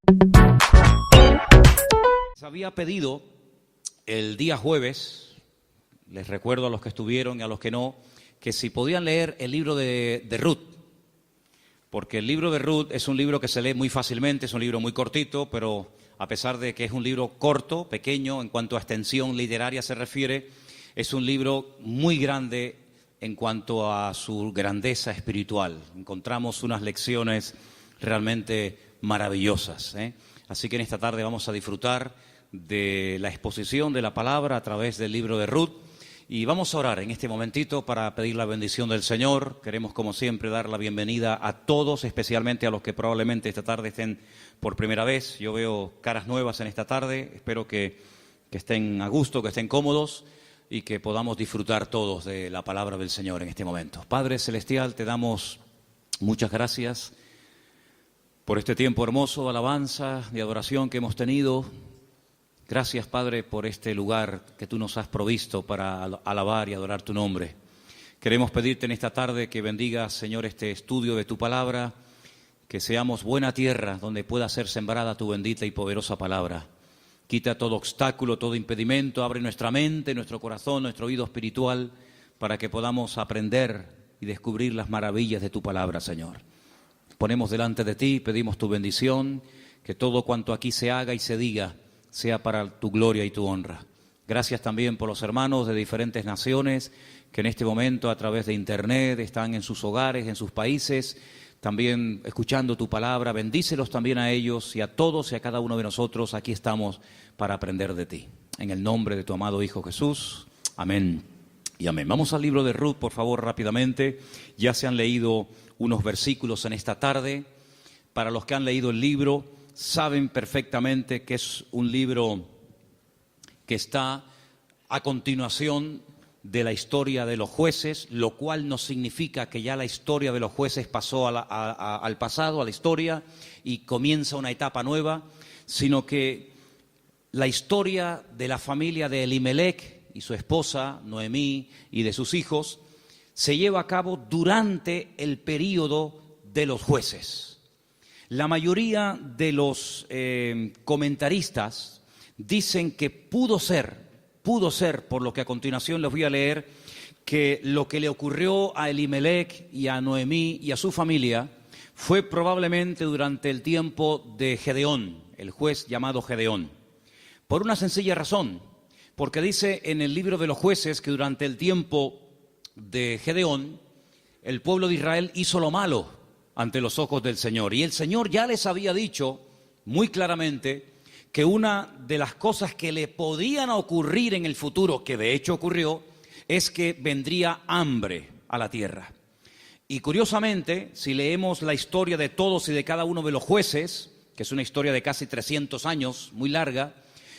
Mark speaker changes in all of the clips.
Speaker 1: Les había pedido el día jueves, les recuerdo a los que estuvieron y a los que no, que si podían leer el libro de Ruth, porque el libro de Ruth es un libro que se lee muy fácilmente, es un libro muy cortito, pero a pesar de que es un libro corto, pequeño, en cuanto a extensión literaria se refiere, es un libro muy grande en cuanto a su grandeza espiritual. Encontramos unas lecciones realmente maravillosas, ¿eh? Así que en esta tarde vamos a disfrutar de la exposición de la palabra a través del libro de Ruth y vamos a orar en este momentito para pedir la bendición del Señor. Queremos, como siempre, dar la bienvenida a todos, especialmente a los que probablemente esta tarde estén por primera vez. Yo veo caras nuevas en esta tarde, espero que estén a gusto, que estén cómodos y que podamos disfrutar todos de la palabra del Señor en este momento. Padre Celestial, te damos muchas gracias por este tiempo hermoso de alabanza, de adoración que hemos tenido. Gracias, Padre, por este lugar que tú nos has provisto para alabar y adorar tu nombre. Queremos pedirte en esta tarde que bendigas, Señor, este estudio de tu palabra, que seamos buena tierra donde pueda ser sembrada tu bendita y poderosa palabra. Quita todo obstáculo, todo impedimento, abre nuestra mente, nuestro corazón, nuestro oído espiritual, para que podamos aprender y descubrir las maravillas de tu palabra, Señor. Ponemos delante de ti, pedimos tu bendición, que todo cuanto aquí se haga y se diga sea para tu gloria y tu honra. Gracias también por los hermanos de diferentes naciones que en este momento a través de internet están en sus hogares, en sus países, también escuchando tu palabra. Bendícelos también a ellos y a todos y a cada uno de nosotros. Aquí estamos para aprender de ti. En el nombre de tu amado Hijo Jesús. Amén y amén. Vamos al libro de Ruth, por favor, rápidamente. Ya se han leído unos versículos en esta tarde. Para los que han leído el libro, saben perfectamente que es un libro que está a continuación de la historia de los jueces, lo cual no significa que ya la historia de los jueces pasó al pasado, a la historia, y comienza una etapa nueva, sino que la historia de la familia de Elimelech y su esposa, Noemí, y de sus hijos, se lleva a cabo durante el período de los jueces. La mayoría de los comentaristas dicen que pudo ser, por lo que a continuación les voy a leer, que lo que le ocurrió a Elimelech y a Noemí y a su familia fue probablemente durante el tiempo de Gedeón, el juez llamado Gedeón. Por una sencilla razón, porque dice en el libro de los jueces que durante el tiempo de Gedeón, el pueblo de Israel hizo lo malo ante los ojos del Señor. Y el Señor ya les había dicho muy claramente que una de las cosas que le podían ocurrir en el futuro, que de hecho ocurrió, es que vendría hambre a la tierra. Y curiosamente, si leemos la historia de todos y de cada uno de los jueces, que es una historia de casi 300 años, muy larga,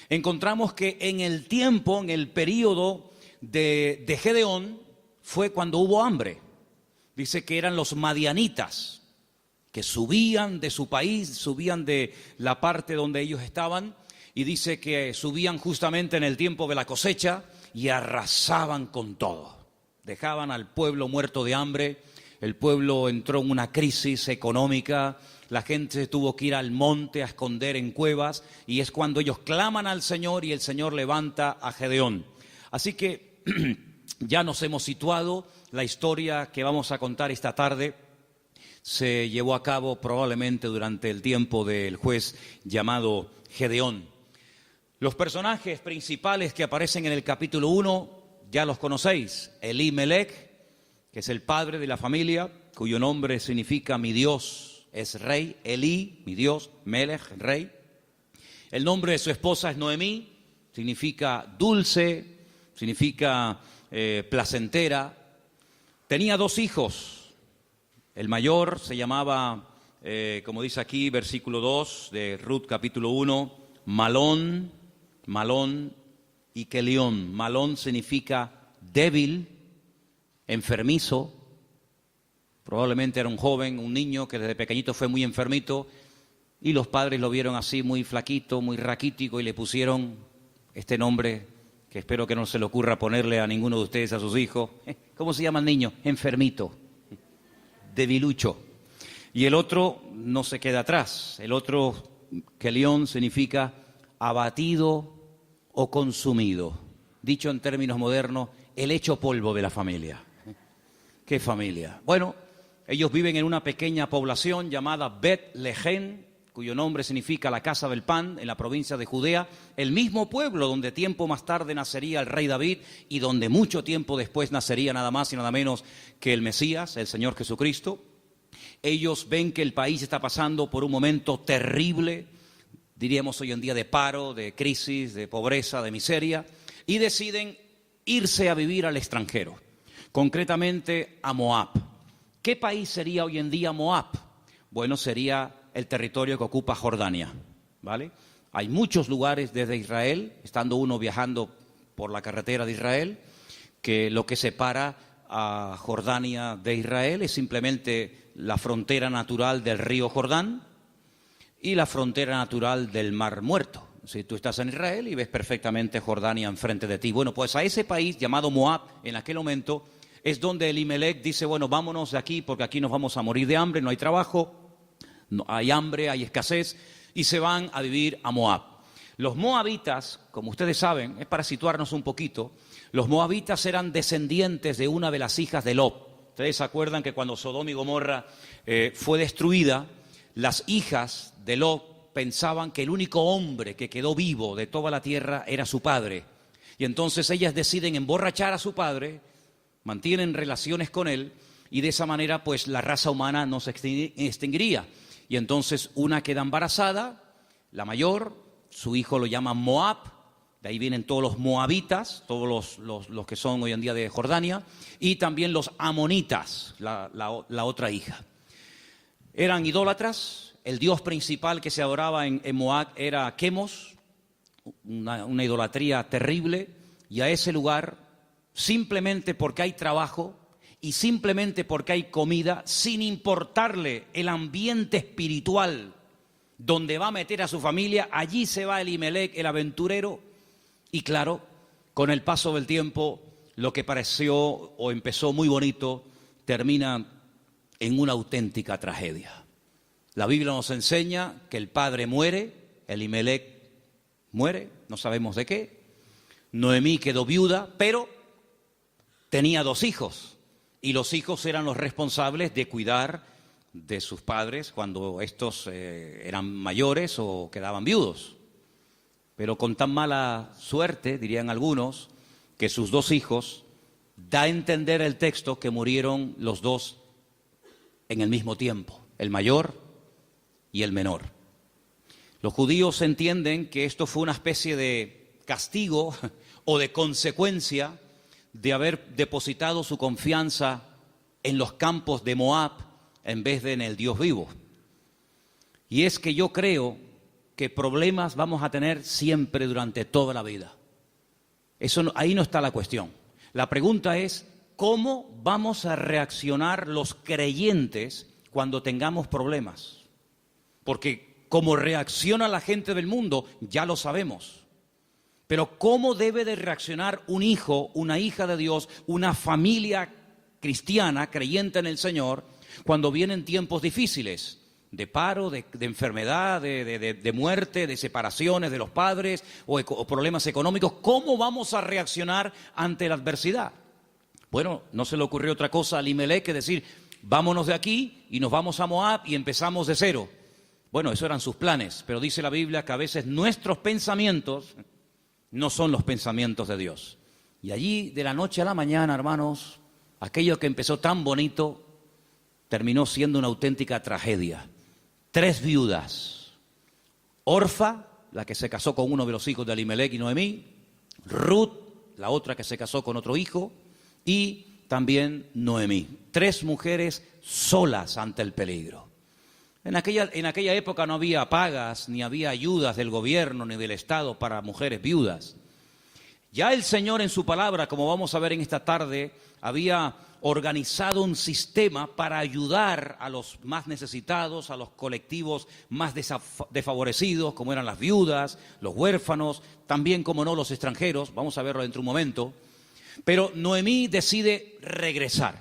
Speaker 1: encontramos que en el tiempo, en el periodo de Gedeón, fue cuando hubo hambre. Dice que eran los madianitas, que subían de su país, subían de la parte donde ellos estaban, y dice que subían justamente en el tiempo de la cosecha y arrasaban con todo. Dejaban al pueblo muerto de hambre, el pueblo entró en una crisis económica, la gente tuvo que ir al monte a esconder en cuevas, y es cuando ellos claman al Señor y el Señor levanta a Gedeón. Así que ya nos hemos situado, la historia que vamos a contar esta tarde se llevó a cabo probablemente durante el tiempo del juez llamado Gedeón. Los personajes principales que aparecen en el capítulo 1 ya los conocéis. Elimelech, que es el padre de la familia, cuyo nombre significa mi Dios es rey. Eli, mi Dios, Melech, rey. El nombre de su esposa es Noemí, significa dulce, significa placentera. Tenía 2 hijos. El mayor se llamaba, como dice aquí, versículo 2 de Ruth capítulo 1, Malón y Kelión. Malón significa débil, enfermizo. Probablemente era un joven, un niño que desde pequeñito fue muy enfermito y los padres lo vieron así muy flaquito, muy raquítico y le pusieron este nombre que espero que no se le ocurra ponerle a ninguno de ustedes a sus hijos. ¿Cómo se llama el niño? Enfermito, debilucho. Y el otro no se queda atrás, el otro Kelión significa abatido o consumido. Dicho en términos modernos, el hecho polvo de la familia. ¿Qué familia? Bueno, ellos viven en una pequeña población llamada Bet-Lehem, cuyo nombre significa la casa del pan, en la provincia de Judea, el mismo pueblo donde tiempo más tarde nacería el rey David y donde mucho tiempo después nacería nada más y nada menos que el Mesías, el Señor Jesucristo. Ellos ven que el país está pasando por un momento terrible, diríamos hoy en día de paro, de crisis, de pobreza, de miseria, y deciden irse a vivir al extranjero, concretamente a Moab. ¿Qué país sería hoy en día Moab? Bueno, sería el territorio que ocupa Jordania, ¿vale? Hay muchos lugares desde Israel, estando uno viajando por la carretera de Israel, que lo que separa a Jordania de Israel es simplemente la frontera natural del río Jordán y la frontera natural del Mar Muerto. Si tú estás en Israel y ves perfectamente Jordania enfrente de ti. Bueno, pues a ese país llamado Moab, en aquel momento, es donde Elimelech dice, bueno, vámonos de aquí porque aquí nos vamos a morir de hambre, no hay trabajo, no, hay hambre, hay escasez, y se van a vivir a Moab. Los moabitas, como ustedes saben, es para situarnos un poquito, los moabitas eran descendientes de una de las hijas de Lot. Ustedes se acuerdan que cuando Sodoma y Gomorra fue destruida, las hijas de Lot pensaban que el único hombre que quedó vivo de toda la tierra era su padre. Y entonces ellas deciden emborrachar a su padre, mantienen relaciones con él, y de esa manera pues la raza humana no se extinguiría. Y entonces una queda embarazada, la mayor, su hijo lo llama Moab, de ahí vienen todos los moabitas, todos los que son hoy en día de Jordania, y también los amonitas, la otra hija. Eran idólatras, el dios principal que se adoraba en Moab era Quemos, una idolatría terrible, y a ese lugar, simplemente porque hay trabajo, y simplemente porque hay comida, sin importarle el ambiente espiritual donde va a meter a su familia, allí se va Elimelech, el aventurero, y claro, con el paso del tiempo, lo que pareció o empezó muy bonito, termina en una auténtica tragedia. La Biblia nos enseña que el padre muere, Elimelech muere, no sabemos de qué, Noemí quedó viuda, pero tenía 2 hijos. Y los hijos eran los responsables de cuidar de sus padres cuando estos eran mayores o quedaban viudos. Pero con tan mala suerte, dirían algunos, que sus 2 hijos, da a entender el texto que murieron los 2 en el mismo tiempo, el mayor y el menor. Los judíos entienden que esto fue una especie de castigo o de consecuencia de haber depositado su confianza en los campos de Moab en vez de en el Dios vivo. Y es que yo creo que problemas vamos a tener siempre durante toda la vida. Ahí no está la cuestión. La pregunta es, ¿cómo vamos a reaccionar los creyentes cuando tengamos problemas? Porque cómo reacciona la gente del mundo, ya lo sabemos. Pero ¿cómo debe de reaccionar un hijo, una hija de Dios, una familia cristiana, creyente en el Señor, cuando vienen tiempos difíciles? De paro, de enfermedad, de muerte, de separaciones de los padres o problemas económicos. ¿Cómo vamos a reaccionar ante la adversidad? Bueno, no se le ocurrió otra cosa a Elimelech que decir, vámonos de aquí y nos vamos a Moab y empezamos de cero. Bueno, esos eran sus planes, pero dice la Biblia que a veces nuestros pensamientos no son los pensamientos de Dios. Y allí, de la noche a la mañana, hermanos, aquello que empezó tan bonito, terminó siendo una auténtica tragedia. 3 viudas. Orfa, la que se casó con uno de los hijos de Elimelech y Noemí. Ruth, la otra que se casó con otro hijo. Y también Noemí. 3 mujeres solas ante el peligro. En aquella época no había pagas, ni había ayudas del gobierno, ni del Estado para mujeres viudas. Ya el Señor en su palabra, como vamos a ver en esta tarde, había organizado un sistema para ayudar a los más necesitados, a los colectivos más desfavorecidos, como eran las viudas, los huérfanos, también, como no, los extranjeros. Vamos a verlo dentro de un momento. Pero Noemí decide regresar.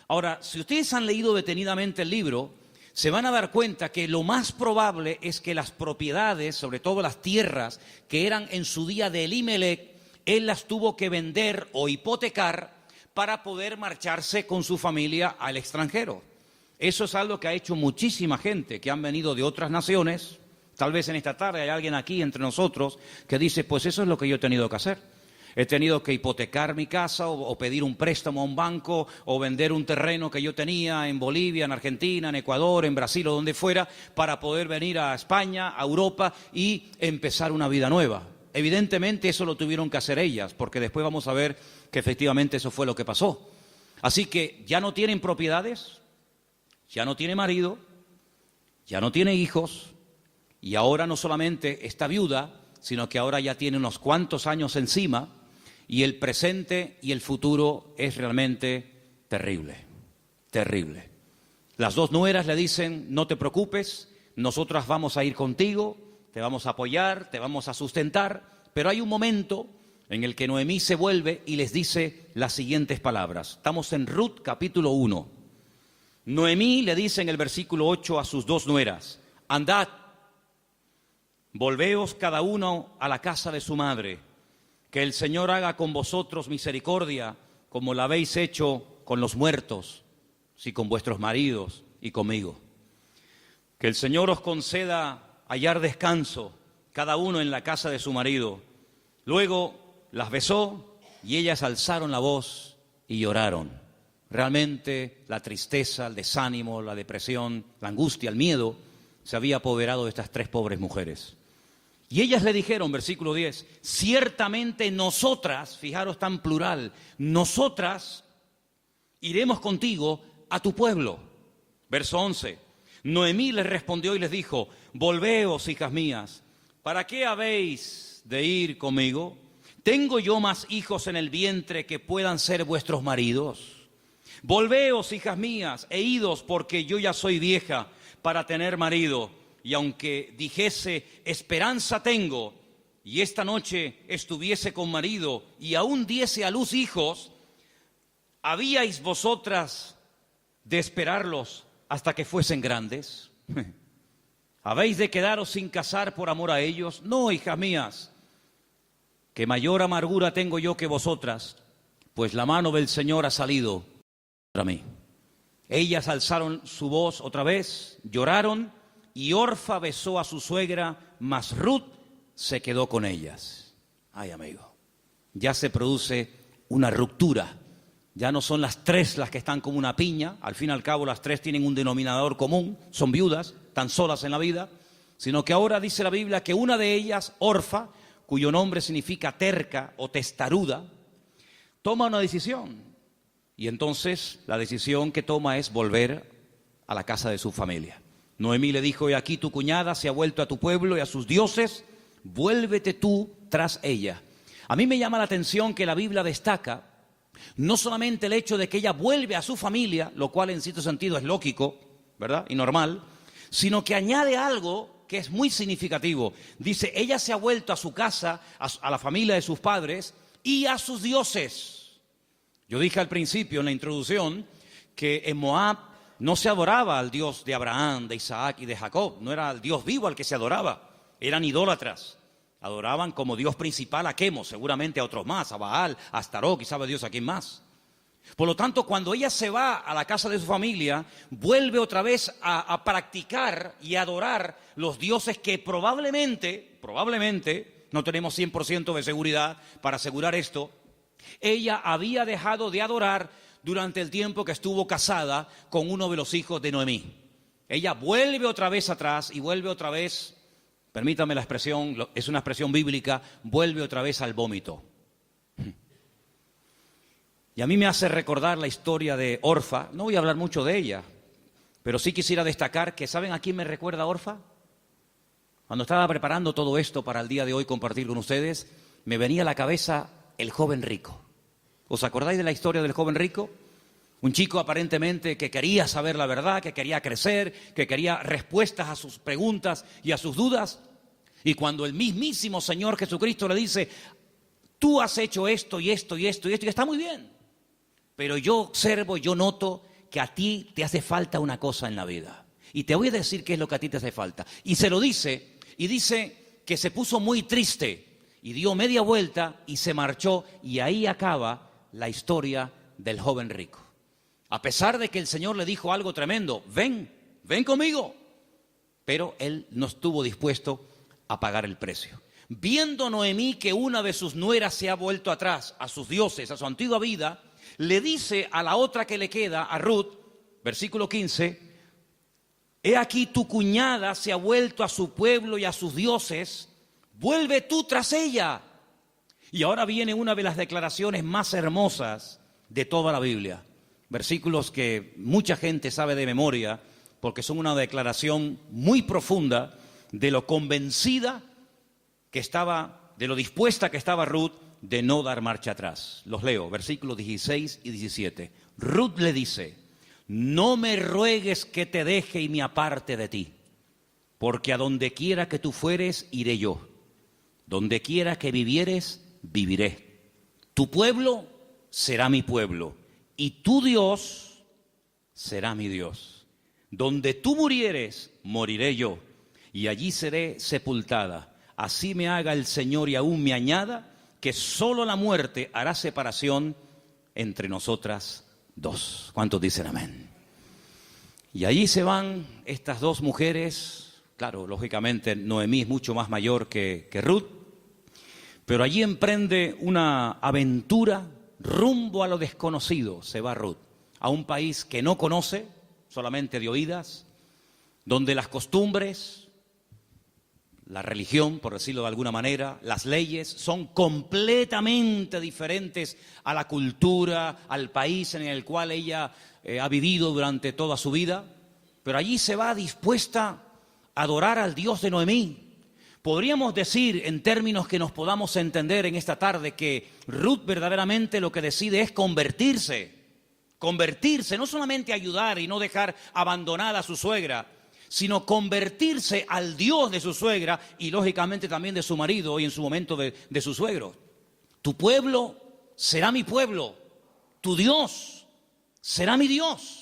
Speaker 1: Ahora, si ustedes han leído detenidamente el libro, se van a dar cuenta que lo más probable es que las propiedades, sobre todo las tierras que eran en su día de Elimelec, él las tuvo que vender o hipotecar para poder marcharse con su familia al extranjero. Eso es algo que ha hecho muchísima gente que han venido de otras naciones. Tal vez en esta tarde hay alguien aquí entre nosotros que dice, pues eso es lo que yo he tenido que hacer. He tenido que hipotecar mi casa o pedir un préstamo a un banco o vender un terreno que yo tenía en Bolivia, en Argentina, en Ecuador, en Brasil o donde fuera para poder venir a España, a Europa y empezar una vida nueva. Evidentemente eso lo tuvieron que hacer ellas, porque después vamos a ver que efectivamente eso fue lo que pasó. Así que ya no tienen propiedades, ya no tiene marido, ya no tiene hijos y ahora no solamente está viuda, sino que ahora ya tiene unos cuantos años encima. Y el presente y el futuro es realmente terrible, terrible. Las dos nueras le dicen, no te preocupes, nosotras vamos a ir contigo, te vamos a apoyar, te vamos a sustentar. Pero hay un momento en el que Noemí se vuelve y les dice las siguientes palabras. Estamos en Ruth capítulo 1. Noemí le dice en el versículo 8 a sus dos nueras, andad, volveos cada uno a la casa de su madre. Que el Señor haga con vosotros misericordia, como la habéis hecho con los muertos, sí, con vuestros maridos y conmigo. Que el Señor os conceda hallar descanso, cada uno en la casa de su marido. Luego las besó y ellas alzaron la voz y lloraron. Realmente la tristeza, el desánimo, la depresión, la angustia, el miedo se había apoderado de estas tres pobres mujeres. Y ellas le dijeron, versículo 10, ciertamente nosotras, fijaros tan plural, nosotras iremos contigo a tu pueblo. Verso 11, Noemí les respondió y les dijo, volveos, hijas mías, ¿para qué habéis de ir conmigo? ¿Tengo yo más hijos en el vientre que puedan ser vuestros maridos? Volveos, hijas mías, e idos, porque yo ya soy vieja para tener marido. Y aunque dijese, esperanza tengo, y esta noche estuviese con marido, y aún diese a luz hijos, ¿habíais vosotras de esperarlos hasta que fuesen grandes? ¿Habéis de quedaros sin casar por amor a ellos? No, hijas mías, que mayor amargura tengo yo que vosotras, pues la mano del Señor ha salido contra mí. Ellas alzaron su voz otra vez, lloraron, y Orfa besó a su suegra, mas Ruth se quedó con ellas. Ay, amigo, ya se produce una ruptura. Ya no son las tres las que están como una piña. Al fin y al cabo las tres tienen un denominador común. Son viudas, tan solas en la vida. Sino que ahora dice la Biblia que una de ellas, Orfa, cuyo nombre significa terca o testaruda, toma una decisión. Y entonces la decisión que toma es volver a la casa de su familia. Noemí le dijo, y aquí tu cuñada se ha vuelto a tu pueblo y a sus dioses, vuélvete tú tras ella. A mí me llama la atención que la Biblia destaca no solamente el hecho de que ella vuelve a su familia, lo cual en cierto sentido es lógico, ¿verdad? Y normal, sino que añade algo que es muy significativo. Dice, ella se ha vuelto a su casa, a la familia de sus padres y a sus dioses. Yo dije al principio en la introducción que en Moab no se adoraba al Dios de Abraham, de Isaac y de Jacob. No era el Dios vivo al que se adoraba. Eran idólatras. Adoraban como Dios principal a Quemos, seguramente a otros más, a Baal, a Astarot, y sabe Dios a quién más. Por lo tanto, cuando ella se va a la casa de su familia, vuelve otra vez a practicar y adorar los dioses que probablemente, no tenemos 100% de seguridad para asegurar esto, ella había dejado de adorar durante el tiempo que estuvo casada con uno de los hijos de Noemí. Ella vuelve otra vez atrás y vuelve otra vez, permítame la expresión, es una expresión bíblica, vuelve otra vez al vómito. Y a mí me hace recordar la historia de Orfa. No voy a hablar mucho de ella, pero sí quisiera destacar que, ¿saben a quién me recuerda Orfa? Cuando estaba preparando todo esto para el día de hoy compartir con ustedes, me venía a la cabeza el joven rico. ¿Os acordáis de la historia del joven rico? Un chico aparentemente que quería saber la verdad, que quería crecer, que quería respuestas a sus preguntas y a sus dudas. Y cuando el mismísimo Señor Jesucristo le dice, tú has hecho esto y esto y esto y esto, y está muy bien. Pero yo observo, yo noto que a ti te hace falta una cosa en la vida. Y te voy a decir qué es lo que a ti te hace falta. Y se lo dice, y dice que se puso muy triste y dio media vuelta y se marchó, y ahí acaba la historia del joven rico. A pesar de que el Señor le dijo algo tremendo, ven conmigo, pero él no estuvo dispuesto a pagar el precio. Viendo Noemí que una de sus nueras se ha vuelto atrás a sus dioses, a su antigua vida, le dice a la otra que le queda, a Ruth, versículo 15, he aquí tu cuñada se ha vuelto a su pueblo y a sus dioses, vuelve tú tras ella. Y ahora viene una de las declaraciones más hermosas de toda la Biblia. Versículos que mucha gente sabe de memoria, porque son una declaración muy profunda de lo convencida que estaba, de lo dispuesta que estaba Ruth de no dar marcha atrás. Los leo, versículos 16 y 17. Ruth le dice, no me ruegues que te deje y me aparte de ti, porque a donde quiera que tú fueres, iré yo. Donde quiera que vivieres, viviré. Tu pueblo será mi pueblo, y tu Dios será mi Dios. Donde tú murieres, moriré yo, y allí seré sepultada. Así me haga el Señor y aún me añada, que solo la muerte hará separación entre nosotras dos. ¿Cuántos dicen amén? Y allí se van estas dos mujeres. Claro, lógicamente Noemí es mucho más mayor que Ruth, pero allí emprende una aventura rumbo a lo desconocido. Se va Ruth a un país que no conoce, solamente de oídas, donde las costumbres, la religión, por decirlo de alguna manera, las leyes son completamente diferentes a la cultura, al país en el cual ella ha vivido durante toda su vida. Pero allí se va dispuesta a adorar al Dios de Noemí. Podríamos decir, en términos que nos podamos entender en esta tarde, que Ruth verdaderamente lo que decide es convertirse, no solamente ayudar y no dejar abandonada a su suegra, sino convertirse al Dios de su suegra y lógicamente también de su marido y en su momento de su suegro. Tu pueblo será mi pueblo, tu Dios será mi Dios.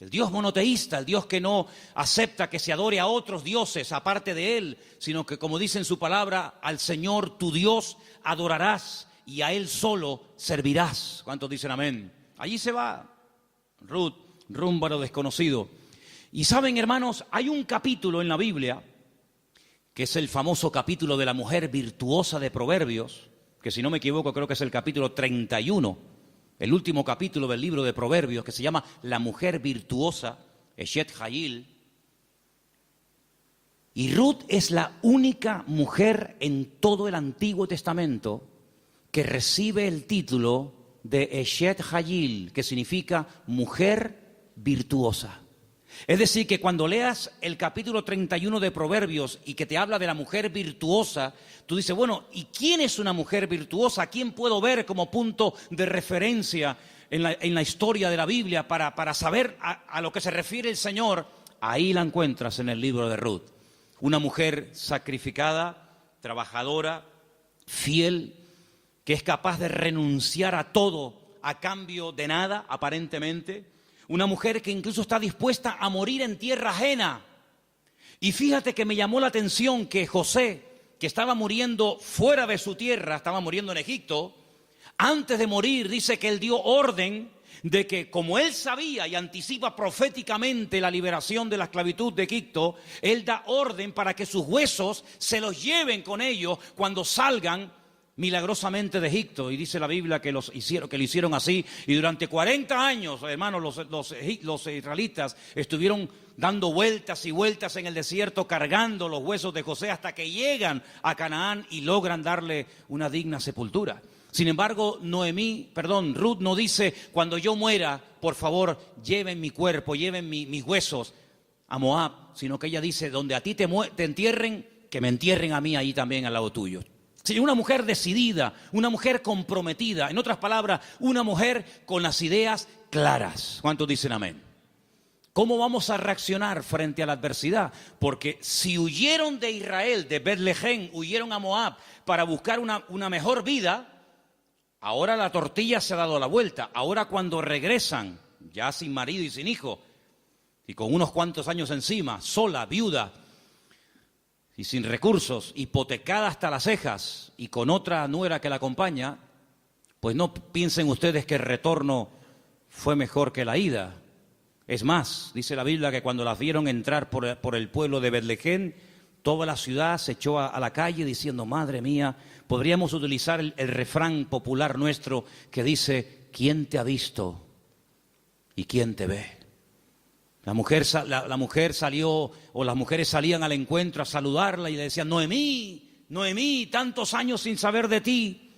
Speaker 1: El Dios monoteísta, el Dios que no acepta que se adore a otros dioses aparte de Él, sino que, como dice en su palabra, al Señor tu Dios adorarás y a Él solo servirás. ¿Cuántos dicen amén? Allí se va Ruth rumbo a lo desconocido. Y saben, hermanos, hay un capítulo en la Biblia, que es el famoso capítulo de la mujer virtuosa de Proverbios, que si no me equivoco creo que es el capítulo 31, el último capítulo del libro de Proverbios, que se llama La mujer virtuosa, Eshet Hayil. Y Ruth es la única mujer en todo el Antiguo Testamento que recibe el título de Eshet Hayil, que significa mujer virtuosa. Es decir, que cuando leas el capítulo 31 de Proverbios y que te habla de la mujer virtuosa, tú dices, bueno, ¿y quién es una mujer virtuosa? ¿A quién puedo ver como punto de referencia en la historia de la Biblia para saber a lo que se refiere el Señor? Ahí la encuentras en el libro de Ruth. Una mujer sacrificada, trabajadora, fiel, que es capaz de renunciar a todo a cambio de nada, aparentemente. Una mujer que incluso está dispuesta a morir en tierra ajena. Y fíjate que me llamó la atención que José, que estaba muriendo fuera de su tierra, estaba muriendo en Egipto, antes de morir dice que él dio orden de que, como él sabía y anticipa proféticamente la liberación de la esclavitud de Egipto, él da orden para que sus huesos se los lleven con ellos cuando salgan milagrosamente de Egipto. Y dice la Biblia que lo hicieron así, y durante 40 años, hermanos, los israelitas estuvieron dando vueltas y vueltas en el desierto, cargando los huesos de José hasta que llegan a Canaán y logran darle una digna sepultura. Sin embargo, Ruth no dice, cuando yo muera, por favor, lleven mi cuerpo, lleven mis huesos a Moab, sino que ella dice, donde a ti te entierren, que me entierren a mí ahí también al lado tuyo. Sí, una mujer decidida, una mujer comprometida, en otras palabras, una mujer con las ideas claras. ¿Cuántos dicen amén? ¿Cómo vamos a reaccionar frente a la adversidad? Porque si huyeron de Israel, de Betlehem, huyeron a Moab para buscar una mejor vida, ahora la tortilla se ha dado la vuelta. Ahora cuando regresan, ya sin marido y sin hijo, y con unos cuantos años encima, sola, viuda y sin recursos, hipotecada hasta las cejas y con otra nuera que la acompaña, pues no piensen ustedes que el retorno fue mejor que la ida. Es más, dice la Biblia que cuando las vieron entrar por el pueblo de Betlehem, toda la ciudad se echó a la calle diciendo, madre mía, podríamos utilizar el refrán popular nuestro que dice, ¿quién te ha visto y quién te ve? La mujer salió, o las mujeres salían al encuentro a saludarla y le decían, Noemí, Noemí, tantos años sin saber de ti,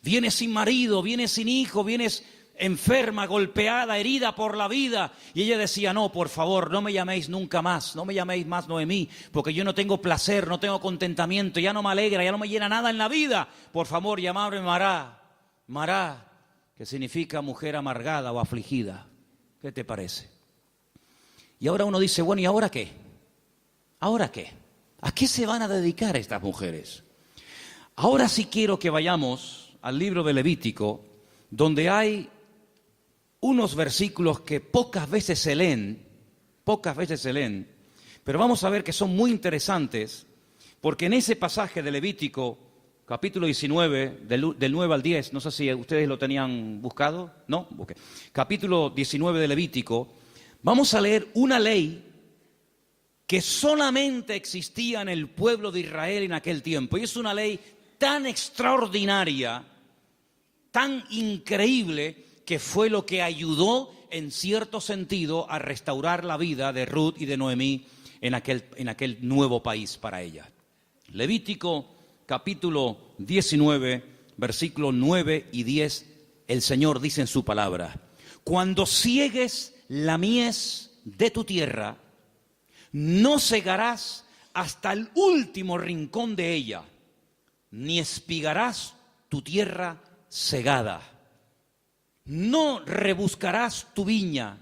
Speaker 1: vienes sin marido, vienes sin hijo, vienes enferma, golpeada, herida por la vida. Y ella decía, no, por favor, no me llaméis nunca más, no me llaméis más Noemí, porque yo no tengo placer, no tengo contentamiento, ya no me alegra, ya no me llena nada en la vida. Por favor, llamadme Mará, Mará, que significa mujer amargada o afligida. ¿Qué te parece? Y ahora uno dice, bueno, ¿y ahora qué? ¿Ahora qué? ¿A qué se van a dedicar estas mujeres? Ahora sí quiero que vayamos al libro de Levítico, donde hay unos versículos que pocas veces se leen, pero vamos a ver que son muy interesantes, porque en ese pasaje de Levítico, capítulo 19, del 9 al 10, no sé si ustedes lo tenían buscado, ¿no? Okay. Capítulo 19 de Levítico, vamos a leer una ley que solamente existía en el pueblo de Israel en aquel tiempo, y es una ley tan extraordinaria, tan increíble, que fue lo que ayudó en cierto sentido a restaurar la vida de Ruth y de Noemí en aquel nuevo país para ella. Levítico capítulo 19, versículos 9 y 10, el Señor dice en su palabra, cuando ciegues la mies de tu tierra, no cegarás hasta el último rincón de ella, ni espigarás tu tierra cegada. No rebuscarás tu viña,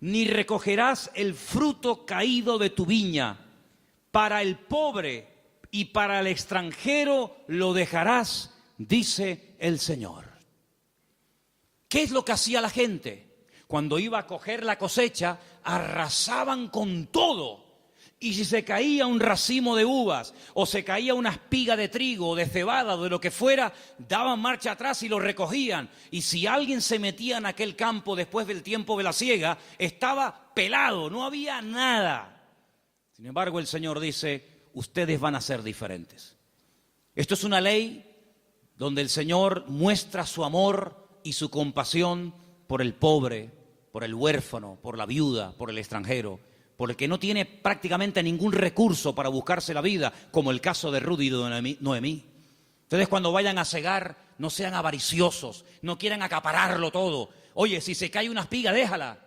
Speaker 1: ni recogerás el fruto caído de tu viña. Para el pobre y para el extranjero lo dejarás, dice el Señor. ¿Qué es lo que hacía la gente? Cuando iba a coger la cosecha, arrasaban con todo. Y si se caía un racimo de uvas, o se caía una espiga de trigo, o de cebada, o de lo que fuera, daban marcha atrás y lo recogían. Y si alguien se metía en aquel campo después del tiempo de la siega, estaba pelado, no había nada. Sin embargo, el Señor dice, ustedes van a ser diferentes. Esto es una ley donde el Señor muestra su amor y su compasión por el pobre, por el huérfano, por la viuda, por el extranjero, por el que no tiene prácticamente ningún recurso para buscarse la vida, como el caso de Ruth y de Noemí. Ustedes cuando vayan a cegar, no sean avariciosos, no quieran acapararlo todo. Oye, si se cae una espiga, déjala.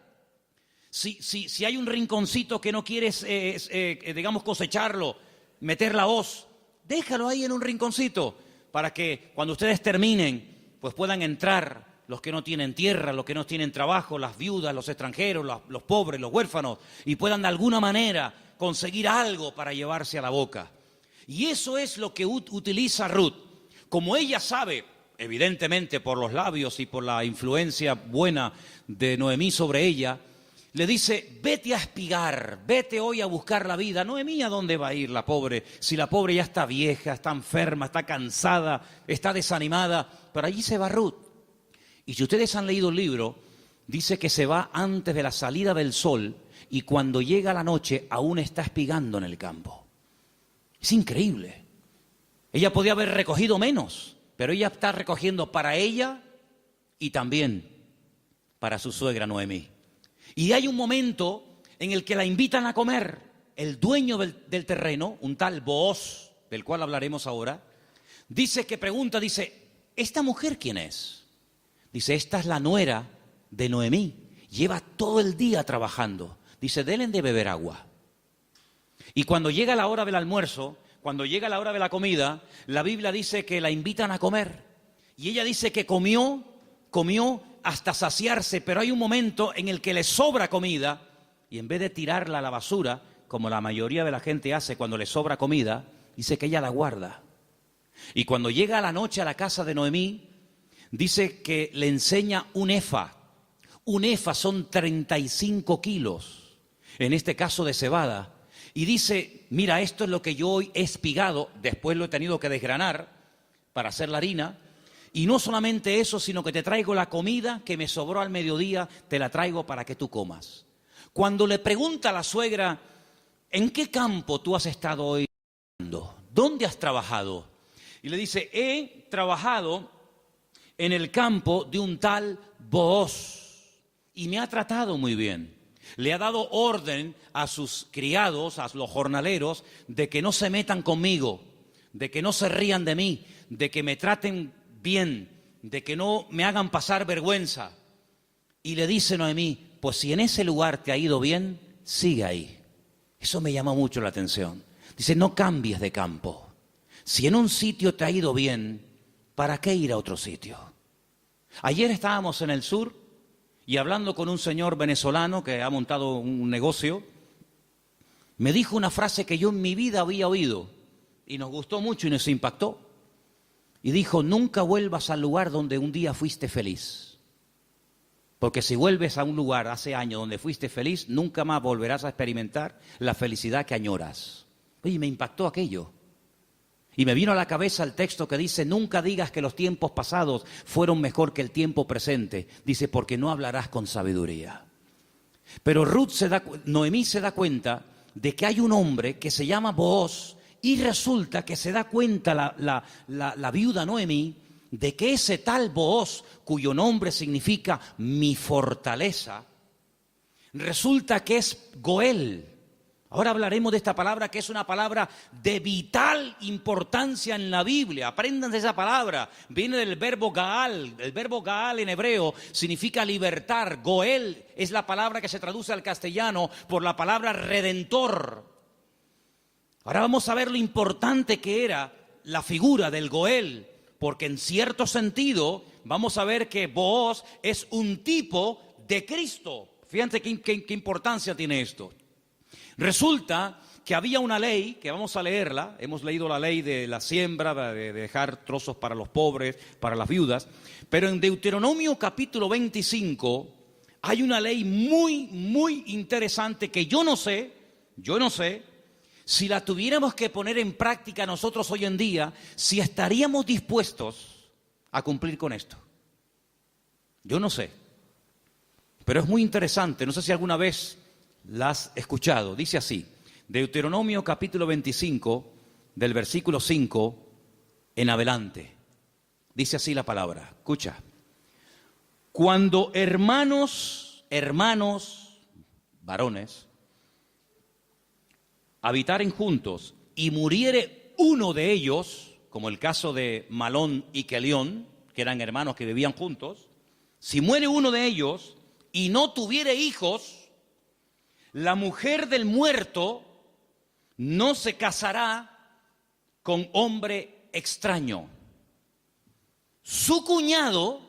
Speaker 1: Si hay un rinconcito que no quieres, digamos, cosecharlo, meter la hoz, déjalo ahí en un rinconcito, para que cuando ustedes terminen, pues puedan entrar los que no tienen tierra, los que no tienen trabajo, las viudas, los extranjeros, los pobres, los huérfanos, y puedan de alguna manera conseguir algo para llevarse a la boca. Y eso es lo que utiliza Ruth. Como ella sabe, evidentemente por los labios y por la influencia buena de Noemí sobre ella, le dice, vete a espigar, vete hoy a buscar la vida. Noemí, ¿a dónde va a ir la pobre? Si la pobre ya está vieja, está enferma, está cansada, está desanimada, pero allí se va Ruth. Y si ustedes han leído el libro, dice que se va antes de la salida del sol y cuando llega la noche aún está espigando en el campo. Es increíble. Ella podía haber recogido menos, pero ella está recogiendo para ella y también para su suegra Noemí. Y hay un momento en el que la invitan a comer. El dueño del terreno, un tal Booz, del cual hablaremos ahora, dice, ¿esta mujer quién es? Dice, esta es la nuera de Noemí, lleva todo el día trabajando. Dice, denle de beber agua. Y cuando llega la hora del almuerzo, cuando llega la hora de la comida, la Biblia dice que la invitan a comer. Y ella dice que comió hasta saciarse, pero hay un momento en el que le sobra comida y en vez de tirarla a la basura, como la mayoría de la gente hace cuando le sobra comida, dice que ella la guarda. Y cuando llega a la noche a la casa de Noemí, dice que le enseña un efa. Un efa son 35 kilos. en este caso de cebada, y dice, mira, esto es lo que yo hoy he espigado, después lo he tenido que desgranar para hacer la harina, y no solamente eso, sino que te traigo la comida que me sobró al mediodía, te la traigo para que tú comas. Cuando le pregunta a la suegra, ¿en qué campo tú has estado hoy? ¿Dónde has trabajado? Y le dice, he trabajado en el campo de un tal Booz y me ha tratado muy bien. Le ha dado orden a sus criados, a los jornaleros, de que no se metan conmigo, de que no se rían de mí, de que me traten bien, de que no me hagan pasar vergüenza. Y le dice Noemí, pues si en ese lugar te ha ido bien, sigue ahí. Eso me llama mucho la atención. Dice, no cambies de campo. Si en un sitio te ha ido bien, ¿para qué ir a otro sitio? Ayer estábamos en el sur y hablando con un señor venezolano que ha montado un negocio, me dijo una frase que yo en mi vida había oído y nos gustó mucho y nos impactó. Y dijo, nunca vuelvas al lugar donde un día fuiste feliz. Porque si vuelves a un lugar hace años donde fuiste feliz, nunca más volverás a experimentar la felicidad que añoras. Oye, me impactó aquello. Y me vino a la cabeza el texto que dice, nunca digas que los tiempos pasados fueron mejor que el tiempo presente. Dice, porque no hablarás con sabiduría. Pero Noemí se da cuenta de que hay un hombre que se llama Booz y resulta que se da cuenta la viuda Noemí de que ese tal Booz, cuyo nombre significa mi fortaleza, resulta que es Goel. Ahora hablaremos de esta palabra que es una palabra de vital importancia en la Biblia. Apréndanse esa palabra. Viene del verbo Gaal. El verbo Gaal en hebreo significa libertar. Goel es la palabra que se traduce al castellano por la palabra redentor. Ahora vamos a ver lo importante que era la figura del Goel, porque en cierto sentido vamos a ver que Booz es un tipo de Cristo. Fíjense qué importancia tiene esto. Resulta que había una ley, que vamos a leerla, hemos leído la ley de la siembra, de dejar trozos para los pobres, para las viudas, pero en Deuteronomio capítulo 25 hay una ley muy interesante que yo no sé, si la tuviéramos que poner en práctica nosotros hoy en día, si estaríamos dispuestos a cumplir con esto. Yo no sé, pero es muy interesante, no sé si alguna vez la has escuchado. Dice así, Deuteronomio capítulo 25, del versículo 5 en adelante. Dice así la palabra, escucha. Cuando hermanos, varones, habitaren juntos y muriere uno de ellos, como el caso de Malón y Kelión, que eran hermanos que vivían juntos, si muere uno de ellos y no tuviere hijos, la mujer del muerto no se casará con hombre extraño. Su cuñado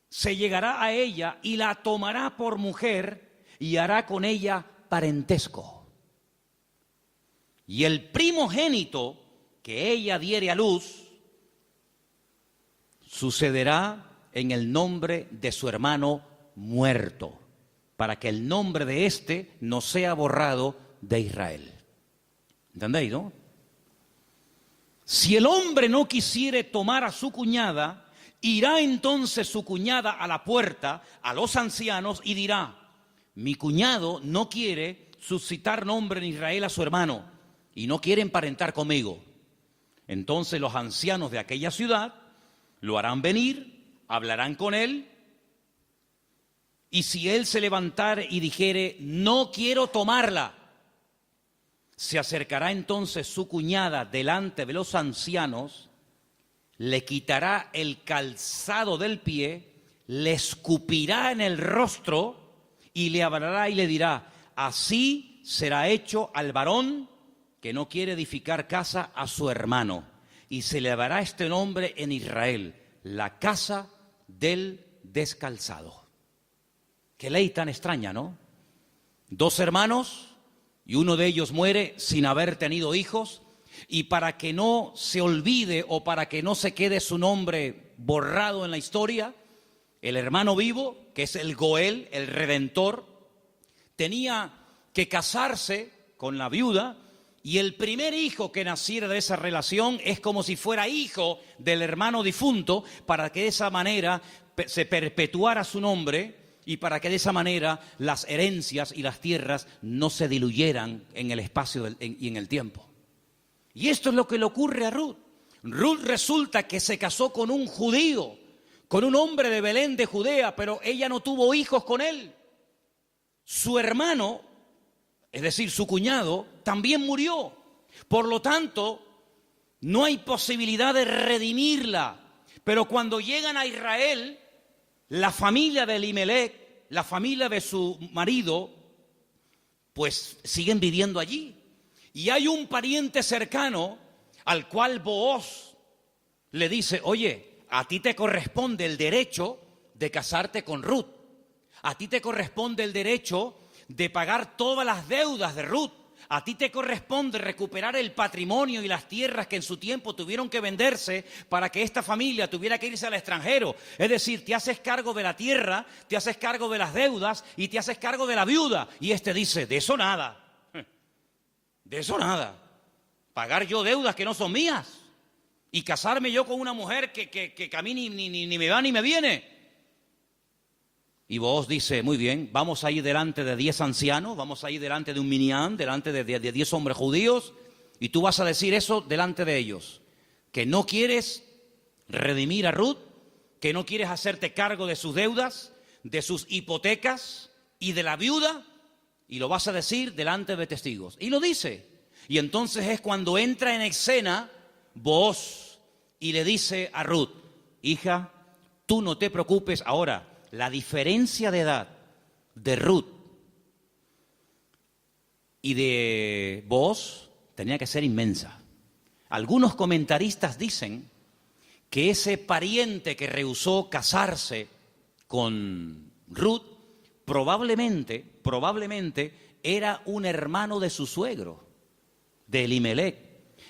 Speaker 1: se llegará a ella y la tomará por mujer y hará con ella parentesco. Y el primogénito que ella diere a luz sucederá en el nombre de su hermano muerto, para que el nombre de éste no sea borrado de Israel. ¿Entendéis, no? Si el hombre no quisiere tomar a su cuñada, irá entonces su cuñada a la puerta, a los ancianos, y dirá, mi cuñado no quiere suscitar nombre en Israel a su hermano, y no quiere emparentar conmigo. Entonces los ancianos de aquella ciudad lo harán venir, hablarán con él, y si él se levantare y dijere, no quiero tomarla, se acercará entonces su cuñada delante de los ancianos, le quitará el calzado del pie, le escupirá en el rostro y le hablará y le dirá, así será hecho al varón que no quiere edificar casa a su hermano. Y se le dará este nombre en Israel, la casa del descalzado. Qué ley tan extraña, ¿no? Dos hermanos y uno de ellos muere sin haber tenido hijos, y para que no se olvide o para que no se quede su nombre borrado en la historia, el hermano vivo, que es el Goel, el Redentor, tenía que casarse con la viuda, y el primer hijo que naciera de esa relación es como si fuera hijo del hermano difunto, para que de esa manera se perpetuara su nombre y para que de esa manera las herencias y las tierras no se diluyeran en el espacio y en el tiempo. Y esto es lo que le ocurre a Ruth. Ruth resulta que se casó con un judío, con un hombre de Belén de Judea, pero ella no tuvo hijos con él. Su hermano, es decir, su cuñado, también murió. Por lo tanto, no hay posibilidad de redimirla. Pero cuando llegan a Israel, la familia de Elimelech, la familia de su marido, pues siguen viviendo allí. Y hay un pariente cercano al cual Booz le dice: oye, a ti te corresponde el derecho de casarte con Ruth. A ti te corresponde el derecho de pagar todas las deudas de Ruth. A ti te corresponde recuperar el patrimonio y las tierras que en su tiempo tuvieron que venderse para que esta familia tuviera que irse al extranjero. Es decir, te haces cargo de la tierra, te haces cargo de las deudas y te haces cargo de la viuda. Y este dice: de eso nada, de eso nada. Pagar yo deudas que no son mías y casarme yo con una mujer que a mí ni me va ni me viene. Y Booz dice: muy bien, vamos a ir delante de 10 ancianos, vamos a ir delante de un minyan, delante de 10 hombres judíos, y tú vas a decir eso delante de ellos, que no quieres redimir a Ruth, que no quieres hacerte cargo de sus deudas, de sus hipotecas y de la viuda, y lo vas a decir delante de testigos. Y lo dice. Y entonces es cuando entra en escena Booz y le dice a Ruth: hija, tú no te preocupes. Ahora, la diferencia de edad de Ruth y de Booz tenía que ser inmensa. Algunos comentaristas dicen que ese pariente que rehusó casarse con Ruth probablemente era un hermano de su suegro, de Elimelech.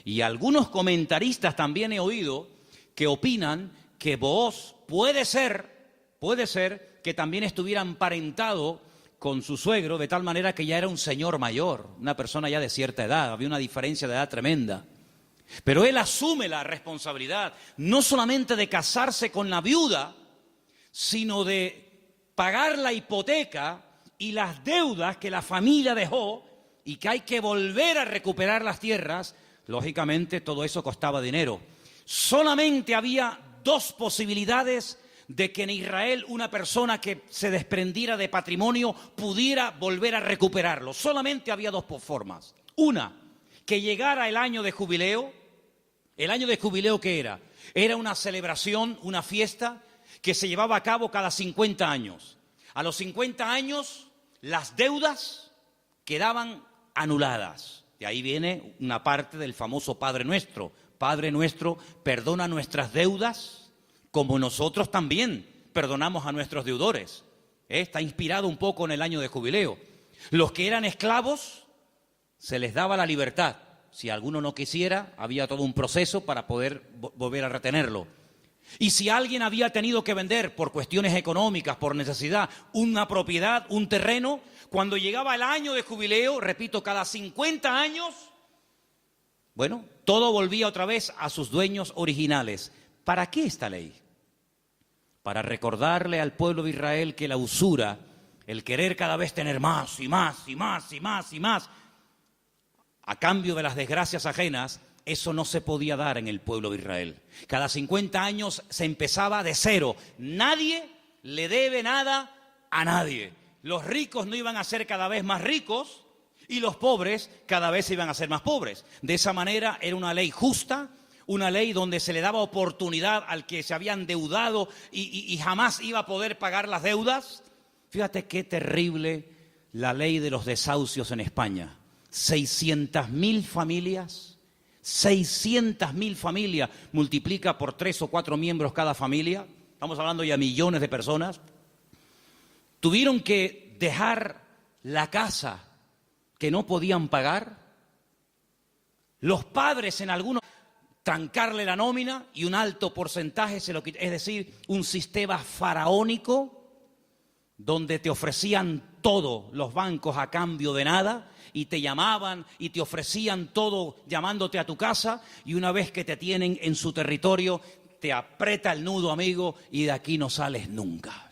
Speaker 1: Y algunos comentaristas también he oído que opinan que Booz puede ser que también estuviera emparentado con su suegro, de tal manera que ya era un señor mayor, una persona ya de cierta edad, había una diferencia de edad tremenda. Pero él asume la responsabilidad, no solamente de casarse con la viuda, sino de pagar la hipoteca y las deudas que la familia dejó y que hay que volver a recuperar las tierras. Lógicamente todo eso costaba dinero. Solamente había dos posibilidades de que en Israel una persona que se desprendiera de patrimonio pudiera volver a recuperarlo. Solamente había dos formas. Una, que llegara el año de jubileo. ¿El año de jubileo qué era? Era una celebración, una fiesta que se llevaba a cabo cada 50 años. A los 50 años las deudas quedaban anuladas. De ahí viene una parte del famoso Padre Nuestro. Padre Nuestro, perdona nuestras deudas como nosotros también perdonamos a nuestros deudores. Está inspirado un poco en el año de jubileo. Los que eran esclavos se les daba la libertad. Si alguno no quisiera, había todo un proceso para poder volver a retenerlo. Y si alguien había tenido que vender por cuestiones económicas, por necesidad, una propiedad, un terreno, cuando llegaba el año de jubileo, repito, cada 50 años, bueno, todo volvía otra vez a sus dueños originales. ¿Para qué esta ley? Para recordarle al pueblo de Israel que la usura, el querer cada vez tener más y más y más y más y más, a cambio de las desgracias ajenas, eso no se podía dar en el pueblo de Israel. Cada 50 años se empezaba de cero. Nadie le debe nada a nadie. Los ricos no iban a ser cada vez más ricos y los pobres cada vez iban a ser más pobres. De esa manera era una ley justa, una ley donde se le daba oportunidad al que se había endeudado y jamás iba a poder pagar las deudas. Fíjate qué terrible la ley de los desahucios en España. 600.000 familias, 600.000 familias, multiplica por 3 o 4 miembros cada familia, estamos hablando ya de millones de personas, tuvieron que dejar la casa que no podían pagar, los padres en algunos trancarle la nómina y un alto porcentaje se lo quitó, es decir, un sistema faraónico donde te ofrecían todo los bancos a cambio de nada, y te llamaban y te ofrecían todo llamándote a tu casa, y una vez que te tienen en su territorio, te aprieta el nudo, amigo, y de aquí no sales nunca.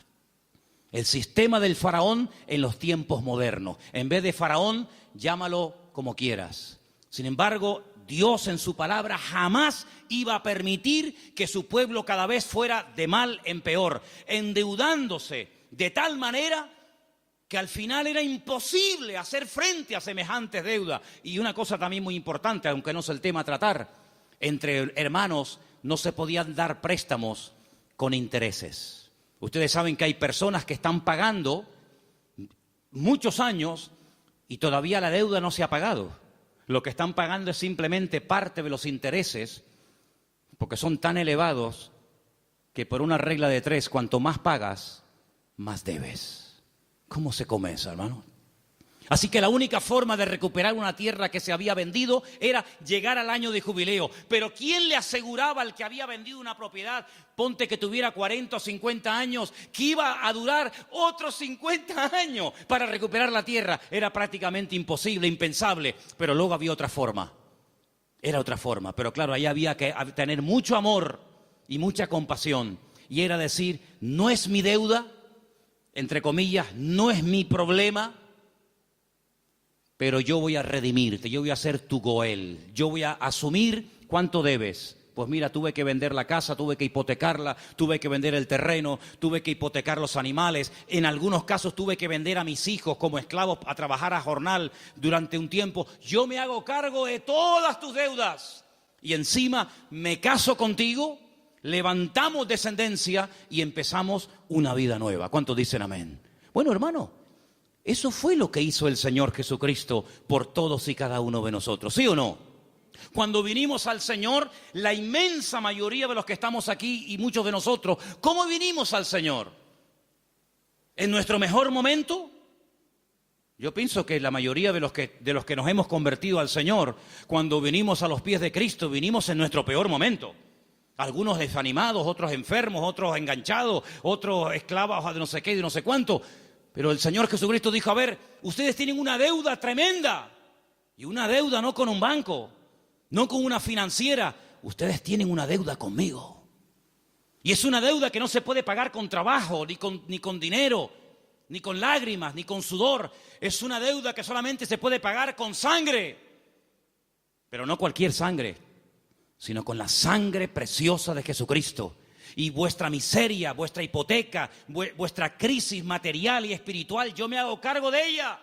Speaker 1: El sistema del faraón en los tiempos modernos. En vez de faraón, llámalo como quieras. Sin embargo, Dios en su palabra jamás iba a permitir que su pueblo cada vez fuera de mal en peor, endeudándose de tal manera que al final era imposible hacer frente a semejantes deudas. Y una cosa también muy importante, aunque no es el tema a tratar, entre hermanos no se podían dar préstamos con intereses. Ustedes saben que hay personas que están pagando muchos años y todavía la deuda no se ha pagado. Lo que están pagando es simplemente parte de los intereses, porque son tan elevados que por una regla de 3, cuanto más pagas, más debes. ¿Cómo se come eso, hermano? Así que la única forma de recuperar una tierra que se había vendido era llegar al año de jubileo. Pero ¿quién le aseguraba al que había vendido una propiedad, ponte que tuviera 40 o 50 años, que iba a durar otros 50 años para recuperar la tierra? Era prácticamente imposible, impensable. Pero luego había otra forma. Era otra forma. Pero claro, ahí había que tener mucho amor y mucha compasión. Y era decir, no es mi deuda, entre comillas, no es mi problema, pero yo voy a redimirte, yo voy a ser tu Goel, yo voy a asumir cuánto debes. Pues mira, tuve que vender la casa, tuve que hipotecarla, tuve que vender el terreno, tuve que hipotecar los animales. En algunos casos tuve que vender a mis hijos como esclavos a trabajar a jornal durante un tiempo. Yo me hago cargo de todas tus deudas y encima me caso contigo, levantamos descendencia y empezamos una vida nueva. ¿Cuántos dicen amén? Bueno, hermano, eso fue lo que hizo el Señor Jesucristo por todos y cada uno de nosotros, ¿sí o no? Cuando vinimos al Señor, la inmensa mayoría de los que estamos aquí y muchos de nosotros, ¿cómo vinimos al Señor? ¿En nuestro mejor momento? Yo pienso que la mayoría de los que nos hemos convertido al Señor, cuando vinimos a los pies de Cristo, vinimos en nuestro peor momento. Algunos desanimados, otros enfermos, otros enganchados, otros esclavos de no sé qué y de no sé cuánto. Pero el Señor Jesucristo dijo, a ver, ustedes tienen una deuda tremenda. Y una deuda no con un banco, no con una financiera. Ustedes tienen una deuda conmigo. Y es una deuda que no se puede pagar con trabajo, ni con dinero, ni con lágrimas, ni con sudor. Es una deuda que solamente se puede pagar con sangre. Pero no cualquier sangre, sino con la sangre preciosa de Jesucristo. Y vuestra miseria, vuestra hipoteca, vuestra crisis material y espiritual, yo me hago cargo de ella.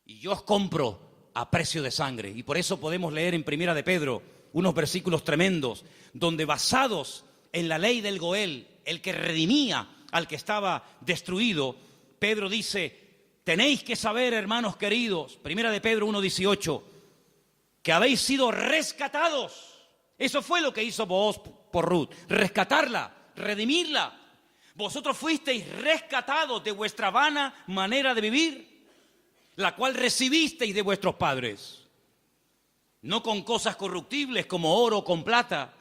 Speaker 1: Y yo os compro a precio de sangre. Y por eso podemos leer en Primera de Pedro unos versículos tremendos, donde basados en la ley del Goel, el que redimía al que estaba destruido, Pedro dice, tenéis que saber, hermanos queridos, Primera de Pedro 1:18, que habéis sido rescatados. Eso fue lo que hizo Booz por Ruth, rescatarla, redimirla. Vosotros fuisteis rescatados de vuestra vana manera de vivir, la cual recibisteis de vuestros padres. No con cosas corruptibles como oro o con plata,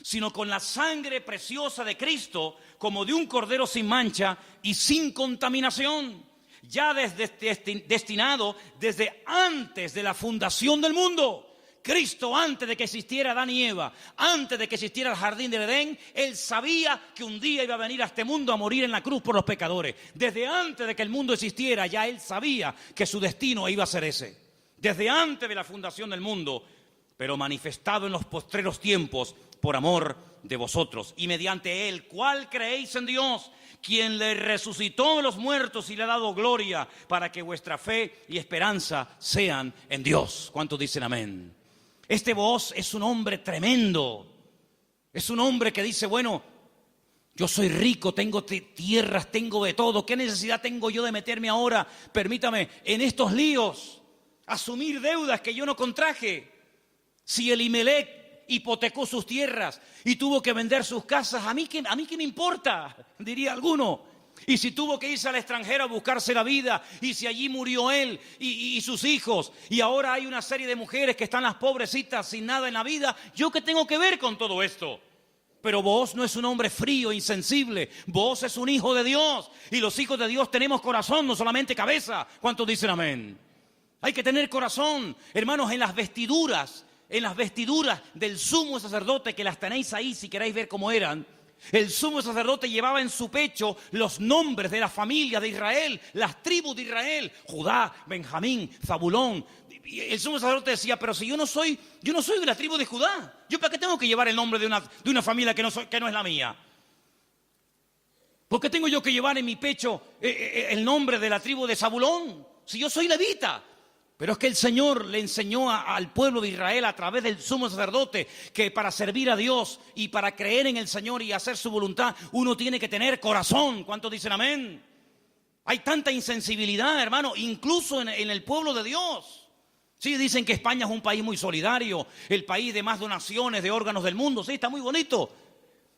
Speaker 1: sino con la sangre preciosa de Cristo, como de un cordero sin mancha y sin contaminación, ya destinado desde antes de la fundación del mundo. Cristo, antes de que existiera Adán y Eva, antes de que existiera el jardín del Edén, Él sabía que un día iba a venir a este mundo a morir en la cruz por los pecadores. Desde antes de que el mundo existiera, ya Él sabía que su destino iba a ser ese. Desde antes de la fundación del mundo, pero manifestado en los postreros tiempos por amor de vosotros. Y mediante Él, ¿cuál creéis en Dios? Quien le resucitó de los muertos y le ha dado gloria, para que vuestra fe y esperanza sean en Dios. ¿Cuántos dicen amén? Este Booz es un hombre tremendo. Es un hombre que dice, bueno, yo soy rico, tengo tierras, tengo de todo. ¿Qué necesidad tengo yo de meterme ahora, permítame, en estos líos? Asumir deudas que yo no contraje. Si Elimelech hipotecó sus tierras y tuvo que vender sus casas, ¿a mí qué me importa? Diría alguno. Y si tuvo que irse al extranjero a buscarse la vida, y si allí murió él y sus hijos, y ahora hay una serie de mujeres que están las pobrecitas sin nada en la vida, ¿yo qué tengo que ver con todo esto? Pero Booz no es un hombre frío, insensible. Booz es un hijo de Dios. Y los hijos de Dios tenemos corazón, no solamente cabeza. ¿Cuántos dicen amén? Hay que tener corazón. Hermanos, en las vestiduras del sumo sacerdote, que las tenéis ahí si queréis ver cómo eran. El sumo sacerdote llevaba en su pecho los nombres de la familia de Israel, las tribus de Israel, Judá, Benjamín, Zabulón. Y el sumo sacerdote decía, pero si yo no soy de la tribu de Judá, ¿yo para qué tengo que llevar el nombre de una familia que no es la mía? ¿Por qué tengo yo que llevar en mi pecho el nombre de la tribu de Zabulón? Si yo soy levita. Pero es que el Señor le enseñó al pueblo de Israel a través del sumo sacerdote que para servir a Dios y para creer en el Señor y hacer su voluntad, uno tiene que tener corazón. ¿Cuántos dicen amén? Hay tanta insensibilidad, hermano, incluso en el pueblo de Dios. Sí, dicen que España es un país muy solidario, el país de más donaciones de órganos del mundo. Sí, está muy bonito.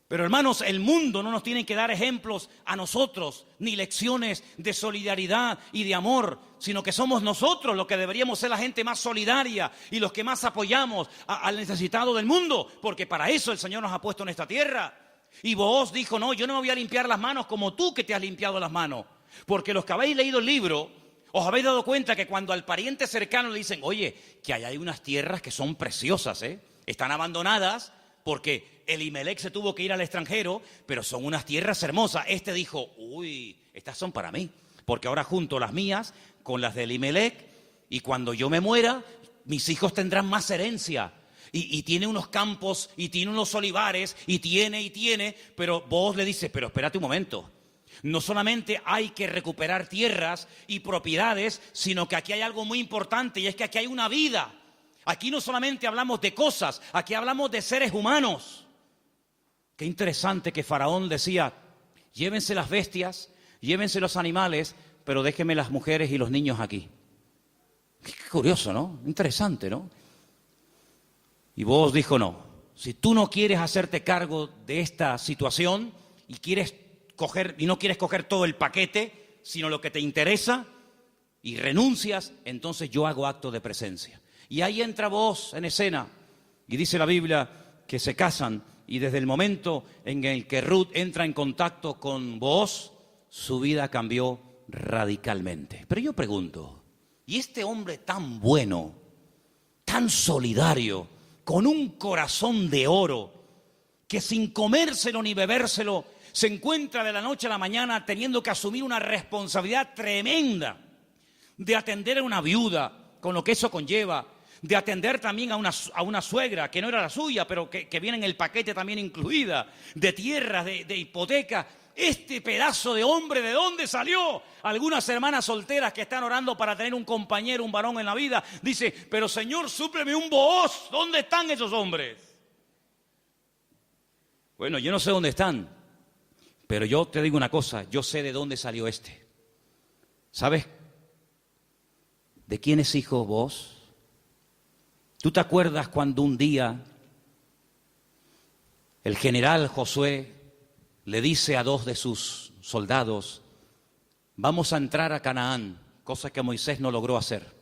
Speaker 1: Pero hermanos, el mundo no nos tiene que dar ejemplos a nosotros, ni lecciones de solidaridad y de amor, sino que somos nosotros los que deberíamos ser la gente más solidaria y los que más apoyamos al necesitado del mundo, porque para eso el Señor nos ha puesto en esta tierra. Y Booz dijo, no, yo no me voy a limpiar las manos como tú que te has limpiado las manos, porque los que habéis leído el libro, os habéis dado cuenta que cuando al pariente cercano le dicen, oye, que hay unas tierras que son preciosas, están abandonadas, porque Elimelech se tuvo que ir al extranjero, pero son unas tierras hermosas. Este dijo, uy, estas son para mí, porque ahora junto las mías con las de Elimelech, y cuando yo me muera, mis hijos tendrán más herencia. Y tiene unos campos, y tiene unos olivares, y tiene, pero vos le dices, pero espérate un momento. No solamente hay que recuperar tierras y propiedades, sino que aquí hay algo muy importante, y es que aquí hay una vida. Aquí no solamente hablamos de cosas, aquí hablamos de seres humanos. Qué interesante que Faraón decía, llévense las bestias, llévense los animales, pero déjenme las mujeres y los niños aquí. Qué curioso, ¿no? Interesante, ¿no? Y Booz dijo, no, si tú no quieres hacerte cargo de esta situación y no quieres coger todo el paquete, sino lo que te interesa y renuncias, entonces yo hago acto de presencia. Y ahí entra Booz en escena y dice la Biblia que se casan y desde el momento en el que Ruth entra en contacto con Booz, su vida cambió radicalmente. Pero yo pregunto, ¿y este hombre tan bueno, tan solidario, con un corazón de oro, que sin comérselo ni bebérselo, se encuentra de la noche a la mañana teniendo que asumir una responsabilidad tremenda de atender a una viuda, con lo que eso conlleva, de atender también a una suegra que no era la suya, pero que viene en el paquete también incluida, de tierras, de hipoteca? Este pedazo de hombre, ¿de dónde salió? Algunas hermanas solteras que están orando para tener un compañero, un varón en la vida, dice, pero Señor, súpleme un Booz. ¿Dónde están esos hombres? Bueno, yo no sé dónde están, pero yo te digo una cosa, yo sé de dónde salió este. ¿Sabes de quién es hijo Booz? ¿Tú te acuerdas cuando un día el general Josué le dice a dos de sus soldados, vamos a entrar a Canaán, cosa que Moisés no logró hacer?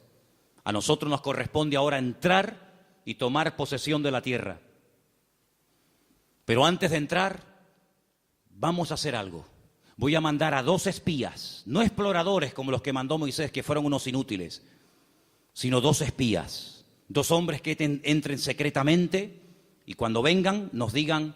Speaker 1: A nosotros nos corresponde ahora entrar y tomar posesión de la tierra. Pero antes de entrar, vamos a hacer algo. Voy a mandar a 2 espías, no exploradores como los que mandó Moisés, que fueron unos inútiles, sino 2 espías, 2 hombres que entren secretamente y cuando vengan nos digan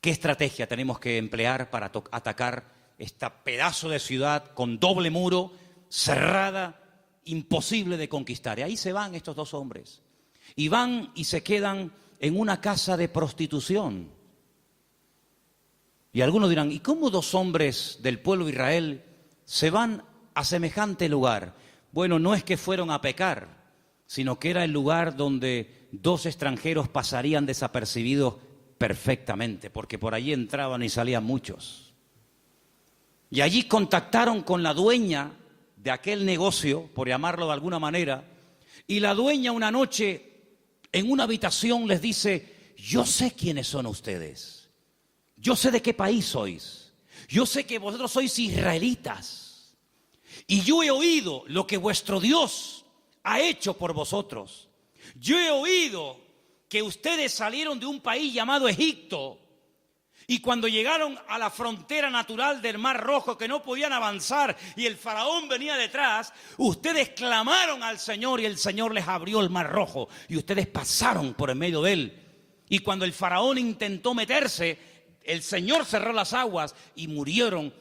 Speaker 1: qué estrategia tenemos que emplear para atacar este pedazo de ciudad con doble muro, cerrada, imposible de conquistar. Y ahí se van estos 2 hombres. Y van y se quedan en una casa de prostitución. Y algunos dirán, ¿y cómo 2 hombres del pueblo de Israel se van a semejante lugar? Bueno, no es que fueron a pecar, sino que era el lugar donde 2 extranjeros pasarían desapercibidos perfectamente, porque por allí entraban y salían muchos. Y allí contactaron con la dueña de aquel negocio, por llamarlo de alguna manera, y la dueña una noche en una habitación les dice, yo sé quiénes son ustedes, yo sé de qué país sois, yo sé que vosotros sois israelitas, y yo he oído lo que vuestro Dios ha hecho por vosotros. Yo he oído que ustedes salieron de un país llamado Egipto y cuando llegaron a la frontera natural del Mar Rojo que no podían avanzar y el faraón venía detrás, ustedes clamaron al Señor y el Señor les abrió el Mar Rojo y ustedes pasaron por en medio de él. Y cuando el faraón intentó meterse, el Señor cerró las aguas y murieron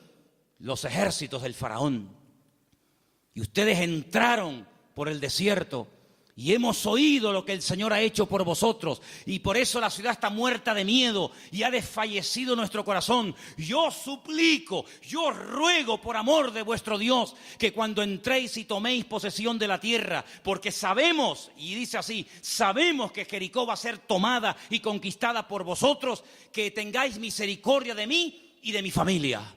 Speaker 1: los ejércitos del faraón. Y ustedes entraron por el desierto y hemos oído lo que el Señor ha hecho por vosotros. Y por eso la ciudad está muerta de miedo y ha desfallecido nuestro corazón. Yo suplico, yo ruego por amor de vuestro Dios, que cuando entréis y toméis posesión de la tierra, porque sabemos, y dice así, sabemos que Jericó va a ser tomada y conquistada por vosotros, que tengáis misericordia de mí y de mi familia.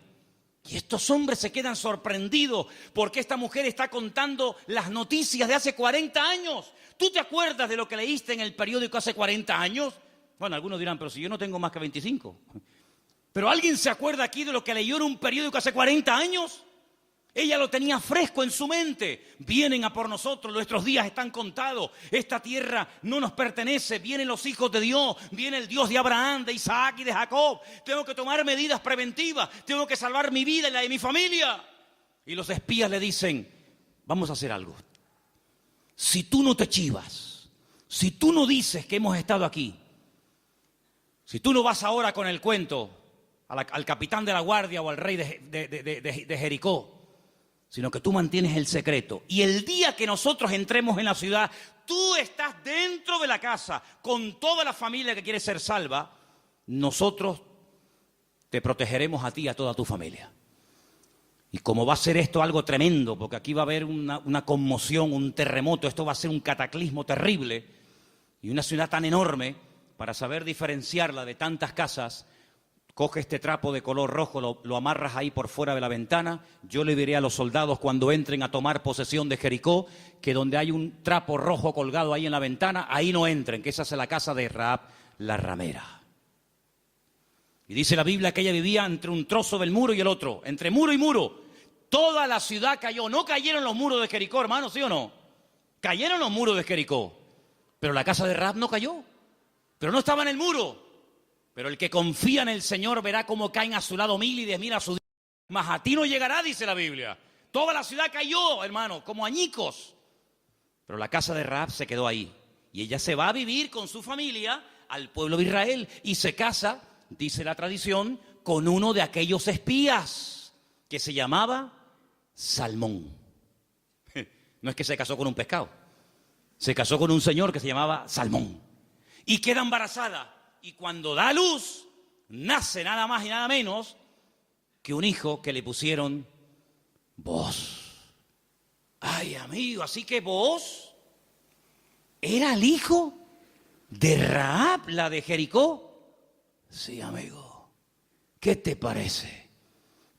Speaker 1: Y estos hombres se quedan sorprendidos porque esta mujer está contando las noticias de hace 40 años. ¿Tú te acuerdas de lo que leíste en el periódico hace 40 años? Bueno, algunos dirán, pero si yo no tengo más que 25. ¿Pero alguien se acuerda aquí de lo que leyó en un periódico hace 40 años? Ella lo tenía fresco en su mente. Vienen a por nosotros, nuestros días están contados. Esta tierra no nos pertenece. Vienen los hijos de Dios, viene el Dios de Abraham, de Isaac y de Jacob. Tengo que tomar medidas preventivas, tengo que salvar mi vida y la de mi familia. Y los espías le dicen, vamos a hacer algo. Si tú no te chivas, si tú no dices que hemos estado aquí, si tú no vas ahora con el cuento al capitán de la guardia o al rey de Jericó, sino que tú mantienes el secreto. Y el día que nosotros entremos en la ciudad, tú estás dentro de la casa con toda la familia que quiere ser salva, nosotros te protegeremos a ti y a toda tu familia. Y como va a ser esto algo tremendo, porque aquí va a haber una conmoción, un terremoto, esto va a ser un cataclismo terrible, y una ciudad tan enorme, para saber diferenciarla de tantas casas, coge este trapo de color rojo, lo amarras ahí por fuera de la ventana. Yo le diré a los soldados cuando entren a tomar posesión de Jericó, que donde hay un trapo rojo colgado ahí en la ventana, ahí no entren, que esa es la casa de Rahab, la ramera. Y dice la Biblia que ella vivía entre un trozo del muro y el otro, entre muro y muro. Toda la ciudad cayó. No cayeron los muros de Jericó, hermano, ¿sí o no? Cayeron los muros de Jericó, pero la casa de Rahab no cayó. Pero no estaba en el muro. Pero el que confía en el Señor verá cómo caen a su lado 1000 y 10.000 a su día. Mas a ti no llegará, dice la Biblia. Toda la ciudad cayó, hermano, como añicos. Pero la casa de Rahab se quedó ahí. Y ella se va a vivir con su familia al pueblo de Israel. Y se casa, dice la tradición, con uno de aquellos espías que se llamaba Salmón. No es que se casó con un pescado. Se casó con un señor que se llamaba Salmón. Y queda embarazada. Y cuando da a luz, nace nada más y nada menos que un hijo que le pusieron Booz. Ay, amigo, así que Booz era el hijo de Rahab, la de Jericó. Sí, amigo. ¿Qué te parece?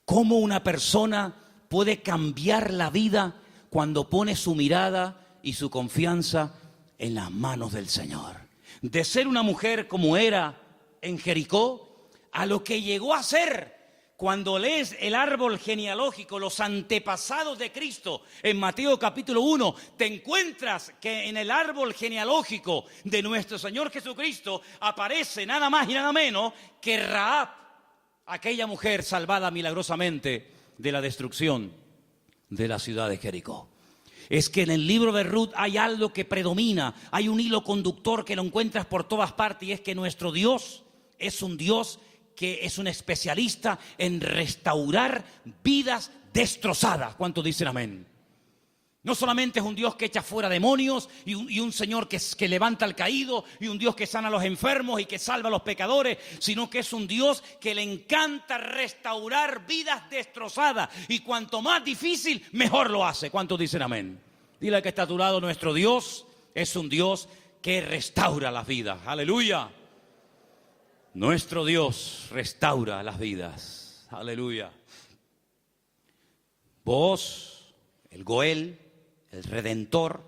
Speaker 1: ¿Cómo una persona puede cambiar la vida cuando pone su mirada y su confianza en las manos del Señor? De ser una mujer como era en Jericó, a lo que llegó a ser cuando lees el árbol genealógico, los antepasados de Cristo, en Mateo capítulo 1, te encuentras que en el árbol genealógico de nuestro Señor Jesucristo aparece nada más y nada menos que Rahab, aquella mujer salvada milagrosamente de la destrucción de la ciudad de Jericó. Es que en el libro de Ruth hay algo que predomina, hay un hilo conductor que lo encuentras por todas partes, y es que nuestro Dios es un Dios que es un especialista en restaurar vidas destrozadas. ¿Cuántos dicen amén? No solamente es un Dios que echa fuera demonios y un Señor que levanta al caído y un Dios que sana a los enfermos y que salva a los pecadores, sino que es un Dios que le encanta restaurar vidas destrozadas, y cuanto más difícil, mejor lo hace. ¿Cuántos dicen amén? Dile al que está a tu lado, nuestro Dios es un Dios que restaura las vidas. ¡Aleluya! Nuestro Dios restaura las vidas. ¡Aleluya! Vos, el Goel, el Redentor,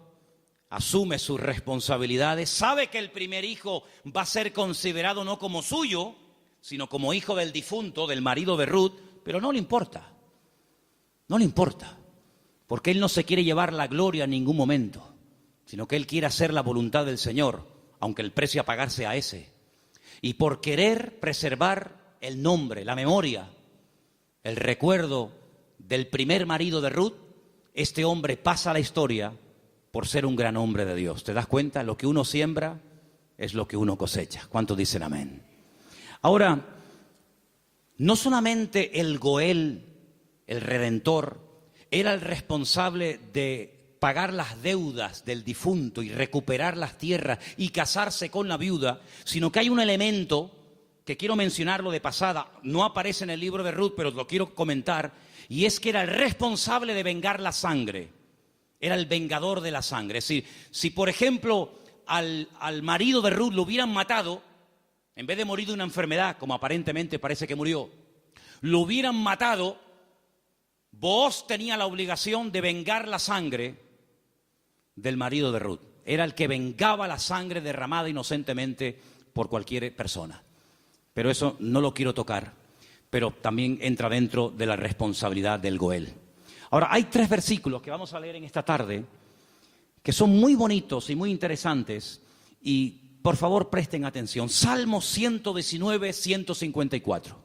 Speaker 1: asume sus responsabilidades, sabe que el primer hijo va a ser considerado no como suyo, sino como hijo del difunto, del marido de Ruth, pero no le importa, porque él no se quiere llevar la gloria en ningún momento, sino que él quiere hacer la voluntad del Señor. aunque el precio a pagar sea ese. Y por querer preservar el nombre, la memoria, el recuerdo del primer marido de Ruth, este hombre pasa a la historia por ser un gran hombre de Dios. ¿Te das cuenta? Lo que uno siembra es lo que uno cosecha. ¿Cuántos dicen amén? Ahora, no solamente el Goel, el Redentor, era el responsable de pagar las deudas del difunto y recuperar las tierras y casarse con la viuda, sino que hay un elemento que quiero mencionarlo de pasada, no aparece en el libro de Ruth, pero lo quiero comentar, y es que era el responsable de vengar la sangre, era el vengador de la sangre. Es decir, si por ejemplo al marido de Ruth lo hubieran matado, en vez de morir de una enfermedad, como aparentemente parece que murió, lo hubieran matado, Booz tenía la obligación de vengar la sangre del marido de Ruth. Era el que vengaba la sangre derramada inocentemente por cualquier persona. Pero eso no lo quiero tocar, pero también entra dentro de la responsabilidad del Goel. Ahora, hay 3 versículos que vamos a leer en esta tarde que son muy bonitos y muy interesantes, y por favor presten atención. Salmo 119, 154.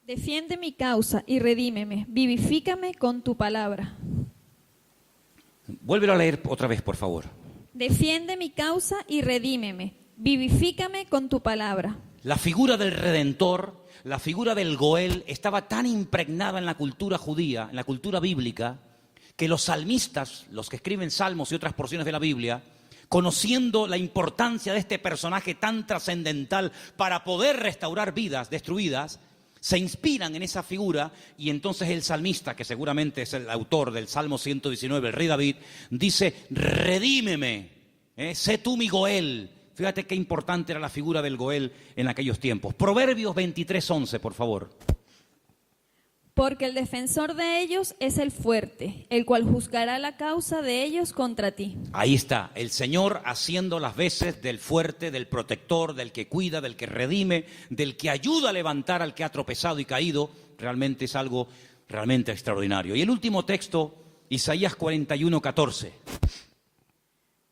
Speaker 2: Defiende mi causa y redímeme, vivifícame con tu palabra.
Speaker 1: Vuélvelo a leer otra vez, por favor.
Speaker 2: Defiende mi causa y redímeme, vivifícame con tu palabra.
Speaker 1: La figura del Redentor, la figura del Goel, estaba tan impregnada en la cultura judía, en la cultura bíblica, que los salmistas, los que escriben salmos y otras porciones de la Biblia, conociendo la importancia de este personaje tan trascendental para poder restaurar vidas destruidas, se inspiran en esa figura, y entonces el salmista, que seguramente es el autor del Salmo 119, el rey David, dice: redímeme, sé tú mi Goel. Fíjate qué importante era la figura del Goel en aquellos tiempos. Proverbios 23:11, por favor.
Speaker 2: Porque el defensor de ellos es el fuerte, el cual juzgará la causa de ellos contra ti.
Speaker 1: Ahí está, el Señor haciendo las veces del fuerte, del protector, del que cuida, del que redime, del que ayuda a levantar al que ha tropezado y caído. Realmente es algo realmente extraordinario. Y el último texto, Isaías 41:14.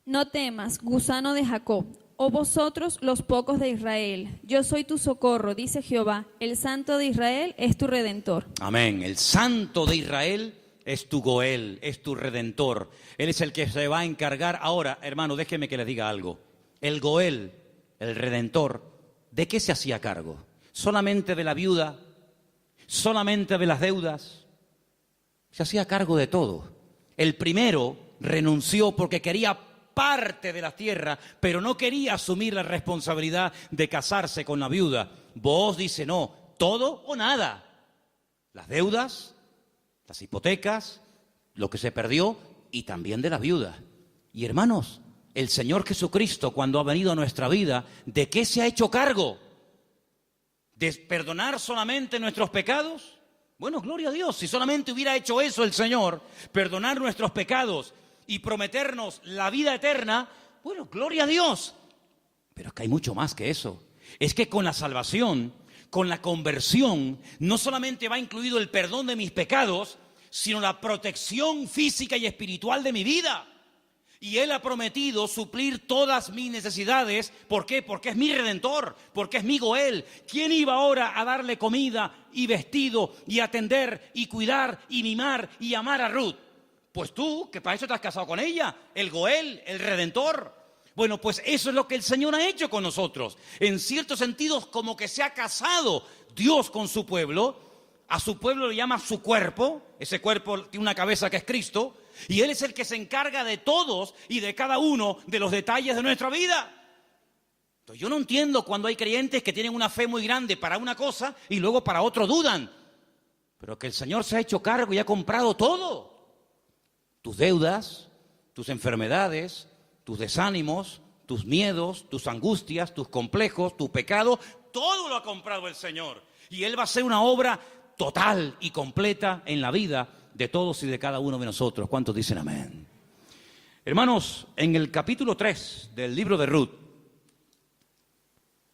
Speaker 2: No temas, gusano de Jacob, oh vosotros los pocos de Israel, yo soy tu socorro, dice Jehová, el Santo de Israel es tu Redentor.
Speaker 1: Amén. El Santo de Israel es tu Goel, es tu Redentor. Él es el que se va a encargar. Ahora, hermano, déjeme que les diga algo. El Goel, el Redentor, ¿de qué se hacía cargo? ¿Solamente de la viuda? ¿Solamente de las deudas? Se hacía cargo de todo. El primero renunció porque quería parte de la tierra, pero no quería asumir la responsabilidad de casarse con la viuda. Booz dice: no, todo o nada. Las deudas, las hipotecas, lo que se perdió, y también de la viuda. Y hermanos, el Señor Jesucristo, cuando ha venido a nuestra vida, ¿de qué se ha hecho cargo? ¿De perdonar solamente nuestros pecados? Bueno, gloria a Dios, si solamente hubiera hecho eso el Señor, perdonar nuestros pecados y prometernos la vida eterna, bueno, gloria a Dios. Pero es que hay mucho más que eso. Es que con la salvación, con la conversión, no solamente va incluido el perdón de mis pecados, sino la protección física y espiritual de mi vida. Y Él ha prometido suplir todas mis necesidades. ¿Por qué? Porque es mi Redentor, porque es mi Goel. ¿Quién iba ahora a darle comida y vestido y atender y cuidar y mimar y amar a Ruth? Pues tú, que para eso te has casado con ella, el Goel, el Redentor. Bueno, pues eso es lo que el Señor ha hecho con nosotros. En ciertos sentidos, como que se ha casado Dios con su pueblo. A su pueblo le llama su cuerpo. Ese cuerpo tiene una cabeza que es Cristo. Y Él es el que se encarga de todos y de cada uno de los detalles de nuestra vida. Entonces, yo no entiendo cuando hay creyentes que tienen una fe muy grande para una cosa y luego para otro dudan. Pero que el Señor se ha hecho cargo y ha comprado todo. Tus deudas, tus enfermedades, tus desánimos, tus miedos, tus angustias, tus complejos, tu pecado, todo lo ha comprado el Señor. Y Él va a hacer una obra total y completa en la vida de todos y de cada uno de nosotros. ¿Cuántos dicen amén? Hermanos, en el capítulo 3 del libro de Ruth,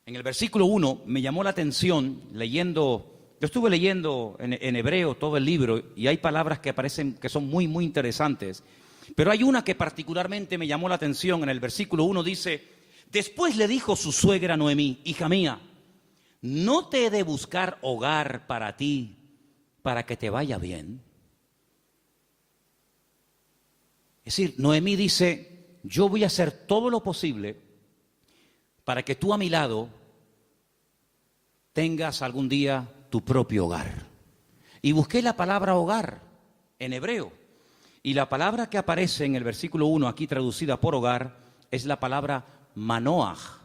Speaker 1: en el versículo 1, me llamó la atención leyendo. Yo estuve leyendo en hebreo todo el libro y hay palabras que aparecen que son muy, muy interesantes. Pero hay una que particularmente me llamó la atención. En el versículo 1 dice: después le dijo su suegra Noemí: hija mía, ¿no te he de buscar hogar para ti, para que te vaya bien? Es decir, Noemí dice: yo voy a hacer todo lo posible para que tú a mi lado tengas algún día tu propio hogar. Y busqué la palabra hogar en hebreo. Y la palabra que aparece en el versículo 1, aquí traducida por hogar, es la palabra manoaj.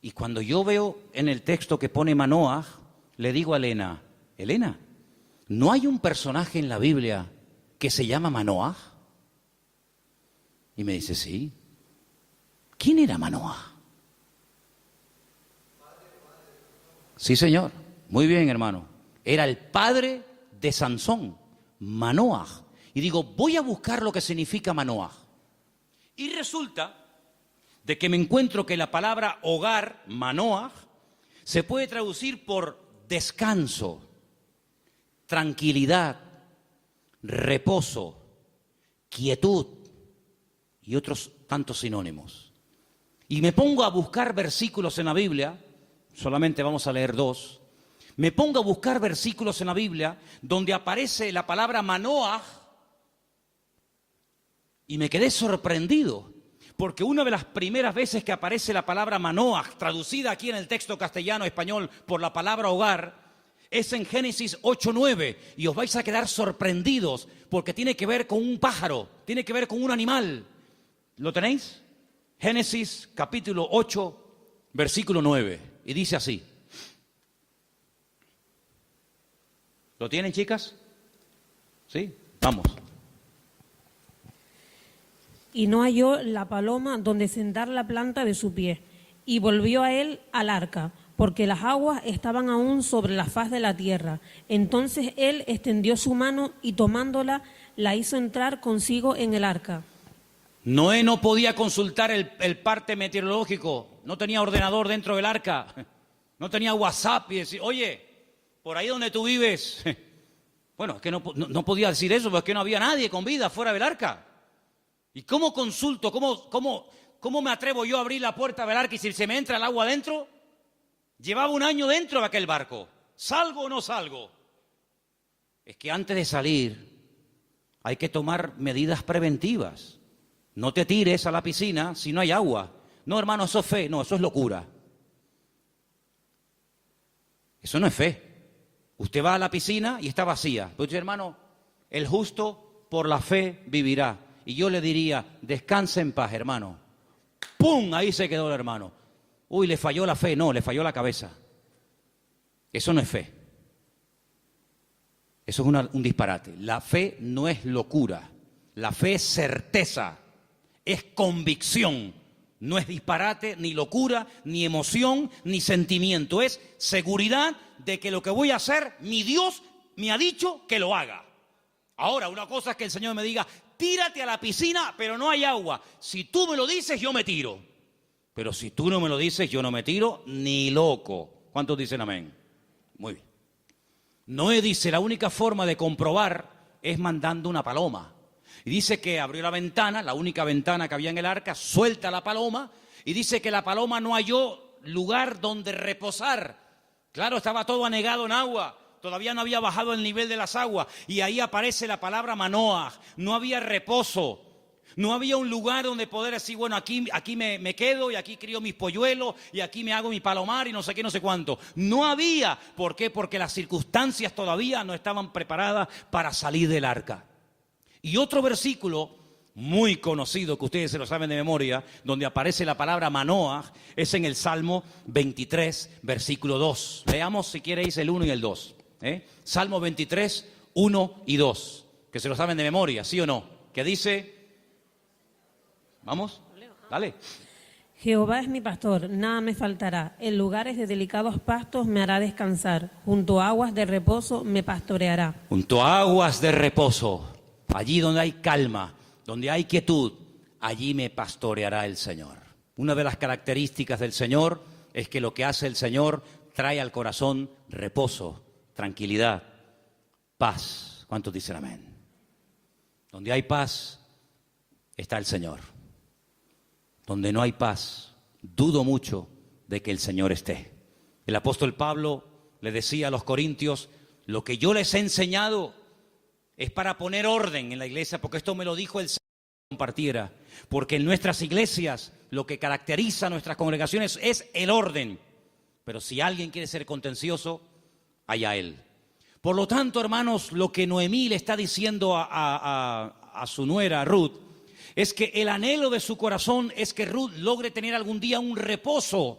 Speaker 1: Y cuando yo veo en el texto que pone manoaj, le digo a Elena: Elena, ¿no hay un personaje en la Biblia que se llama Manoaj? Y me dice: sí. ¿Quién era Manoaj? Sí, señor. Muy bien, hermano. Era el padre de Sansón, Manoaj. Y digo, voy a buscar lo que significa Manoaj. Y resulta de que me encuentro que la palabra hogar, Manoaj, se puede traducir por descanso, tranquilidad, reposo, quietud y otros tantos sinónimos. Y me pongo a buscar versículos en la Biblia, solamente vamos a leer 2. Me pongo a buscar versículos en la Biblia donde aparece la palabra Manoaj y me quedé sorprendido, porque una de las primeras veces que aparece la palabra Manoaj, traducida aquí en el texto castellano-español por la palabra hogar, es en Génesis 8:9, y os vais a quedar sorprendidos porque tiene que ver con un pájaro, tiene que ver con un animal. ¿Lo tenéis? Génesis capítulo 8, versículo 9, y dice así. ¿Lo tienen, chicas? ¿Sí? Vamos.
Speaker 3: Y no halló la paloma donde sentar la planta de su pie, y volvió a él al arca, porque las aguas estaban aún sobre la faz de la tierra. Entonces él extendió su mano y tomándola, la hizo entrar consigo en el arca.
Speaker 1: Noé no podía consultar el parte meteorológico, no tenía ordenador dentro del arca, no tenía WhatsApp y decir: oye, por ahí donde tú vives. Bueno, es que no podía decir eso, porque no había nadie con vida fuera del arca. ¿Y cómo consulto? ¿Cómo me atrevo yo a abrir la puerta del arca y si se me entra el agua adentro? Llevaba un año dentro de aquel barco. ¿Salgo o no salgo? Es que antes de salir hay que tomar medidas preventivas. No te tires a la piscina si no hay agua. No, hermano, eso es fe. No, eso es locura. Eso no es fe. Usted va a la piscina y está vacía. Pero dice: hermano, el justo por la fe vivirá. Y yo le diría: descanse en paz, hermano. ¡Pum! Ahí se quedó el hermano. Uy, le falló la fe. No, le falló la cabeza. Eso no es fe. Eso es un disparate. La fe no es locura. La fe es certeza, es convicción. No es disparate, ni locura, ni emoción, ni sentimiento. Es seguridad de que lo que voy a hacer, mi Dios me ha dicho que lo haga. Ahora, una cosa es que el Señor me diga: tírate a la piscina, pero no hay agua. Si tú me lo dices, yo me tiro. Pero si tú no me lo dices, yo no me tiro ni loco. ¿Cuántos dicen amén? Muy bien. Noé dice: la única forma de comprobar es mandando una paloma. Y dice que abrió la ventana, la única ventana que había en el arca, suelta la paloma, y dice que la paloma no halló lugar donde reposar. Claro, estaba todo anegado en agua, todavía no había bajado el nivel de las aguas, y ahí aparece la palabra Manoaj. No había reposo, no había un lugar donde poder decir: bueno, aquí me quedo, y aquí crío mis polluelos, y aquí me hago mi palomar, y no sé qué, no sé cuánto. No había. ¿Por qué? Porque las circunstancias todavía no estaban preparadas para salir del arca. Y otro versículo muy conocido, que ustedes se lo saben de memoria, donde aparece la palabra Manoaj, es en el Salmo 23, versículo 2. Leamos, si queréis, el 1 y el 2. Salmo 23, 1 y 2. Que se lo saben de memoria, ¿sí o no? Que dice... ¿Vamos? Dale.
Speaker 3: Jehová es mi pastor, nada me faltará. En lugares de delicados pastos me hará descansar. Junto a aguas de reposo me pastoreará.
Speaker 1: Junto a aguas de reposo. Allí donde hay calma, donde hay quietud, allí me pastoreará el Señor. Una de las características del Señor es que lo que hace el Señor trae al corazón reposo, tranquilidad, paz. ¿Cuántos dicen amén? Donde hay paz está el Señor. Donde no hay paz, dudo mucho de que el Señor esté. El apóstol Pablo le decía a los corintios: lo que yo les he enseñado es para poner orden en la iglesia, porque esto me lo dijo el Señor que compartiera. Porque en nuestras iglesias lo que caracteriza a nuestras congregaciones es el orden. Pero si alguien quiere ser contencioso, allá él. Por lo tanto, hermanos, lo que Noemí le está diciendo a su nuera, Ruth, es que el anhelo de su corazón es que Ruth logre tener algún día un reposo,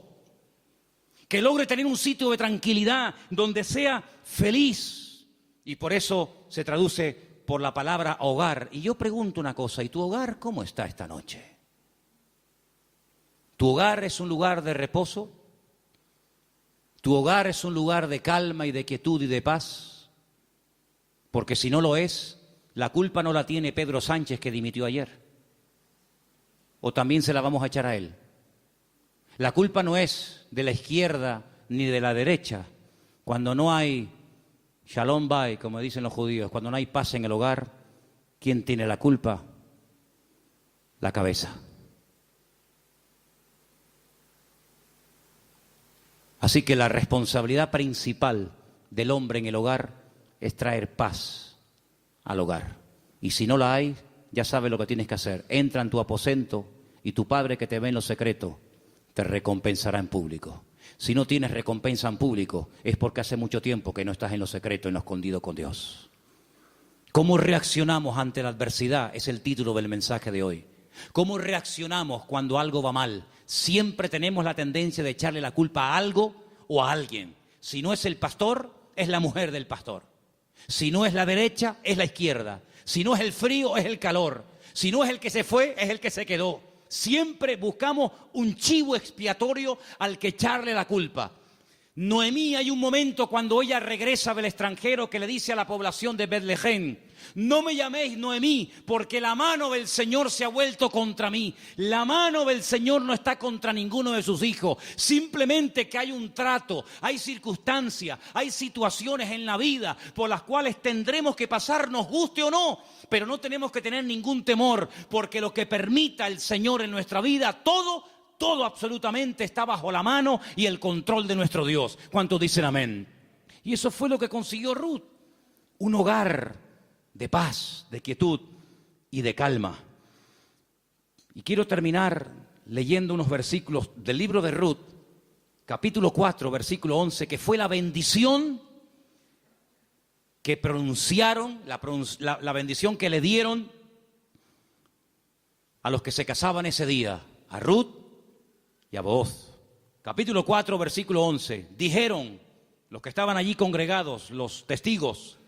Speaker 1: que logre tener un sitio de tranquilidad donde sea feliz. Y por eso se traduce por la palabra hogar. Y yo pregunto una cosa: ¿y tu hogar cómo está esta noche? ¿Tu hogar es un lugar de reposo? ¿Tu hogar es un lugar de calma y de quietud y de paz? Porque si no lo es, la culpa no la tiene Pedro Sánchez, que dimitió ayer. ¿O también se la vamos a echar a él? La culpa no es de la izquierda ni de la derecha. Cuando no hay shalom bay, como dicen los judíos, cuando no hay paz en el hogar, ¿quién tiene la culpa? La cabeza. Así que la responsabilidad principal del hombre en el hogar es traer paz al hogar. Y si no la hay, ya sabes lo que tienes que hacer. Entra en tu aposento y tu Padre que te ve en lo secreto te recompensará en público. Si no tienes recompensa en público, es porque hace mucho tiempo que no estás en lo secreto, en lo escondido con Dios. ¿Cómo reaccionamos ante la adversidad? Es el título del mensaje de hoy. ¿Cómo reaccionamos cuando algo va mal? Siempre tenemos la tendencia de echarle la culpa a algo o a alguien. Si no es el pastor, es la mujer del pastor. Si no es la derecha, es la izquierda. Si no es el frío, es el calor. Si no es el que se fue, es el que se quedó. Siempre buscamos un chivo expiatorio al que echarle la culpa. Noemí, hay un momento cuando ella regresa del extranjero que le dice a la población de Betlehem: no me llaméis Noemí, porque la mano del Señor se ha vuelto contra mí. La mano del Señor no está contra ninguno de sus hijos. Simplemente que hay un trato, hay circunstancias, hay situaciones en la vida por las cuales tendremos que pasar, nos guste o no. Pero no tenemos que tener ningún temor, porque lo que permita el Señor en nuestra vida, todo absolutamente está bajo la mano y el control de nuestro Dios. ¿Cuántos dicen amén? Y eso fue lo que consiguió Ruth. Un hogar de paz, de quietud y de calma. Y quiero terminar leyendo unos versículos del libro de Ruth, capítulo 4, versículo 11, que fue la bendición que pronunciaron, la bendición que le dieron a los que se casaban ese día, a Ruth y a Booz. Capítulo 4, versículo 11. Dijeron los que estaban allí congregados, los testigos,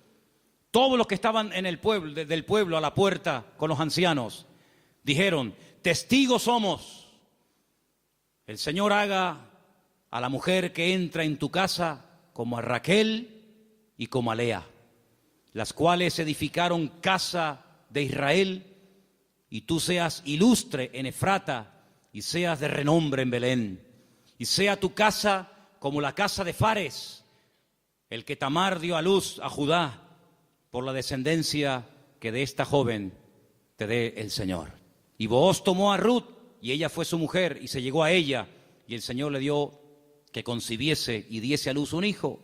Speaker 1: todos los que estaban en el pueblo, desde el pueblo a la puerta con los ancianos, dijeron: testigos somos. El Señor haga a la mujer que entra en tu casa como a Raquel y como a Lea, las cuales edificaron casa de Israel, y tú seas ilustre en Efrata y seas de renombre en Belén, y sea tu casa como la casa de Fares, el que Tamar dio a luz a Judá, por la descendencia que de esta joven te dé el Señor. Y Booz tomó a Ruth, y ella fue su mujer, y se llegó a ella, y el Señor le dio que concibiese y diese a luz un hijo.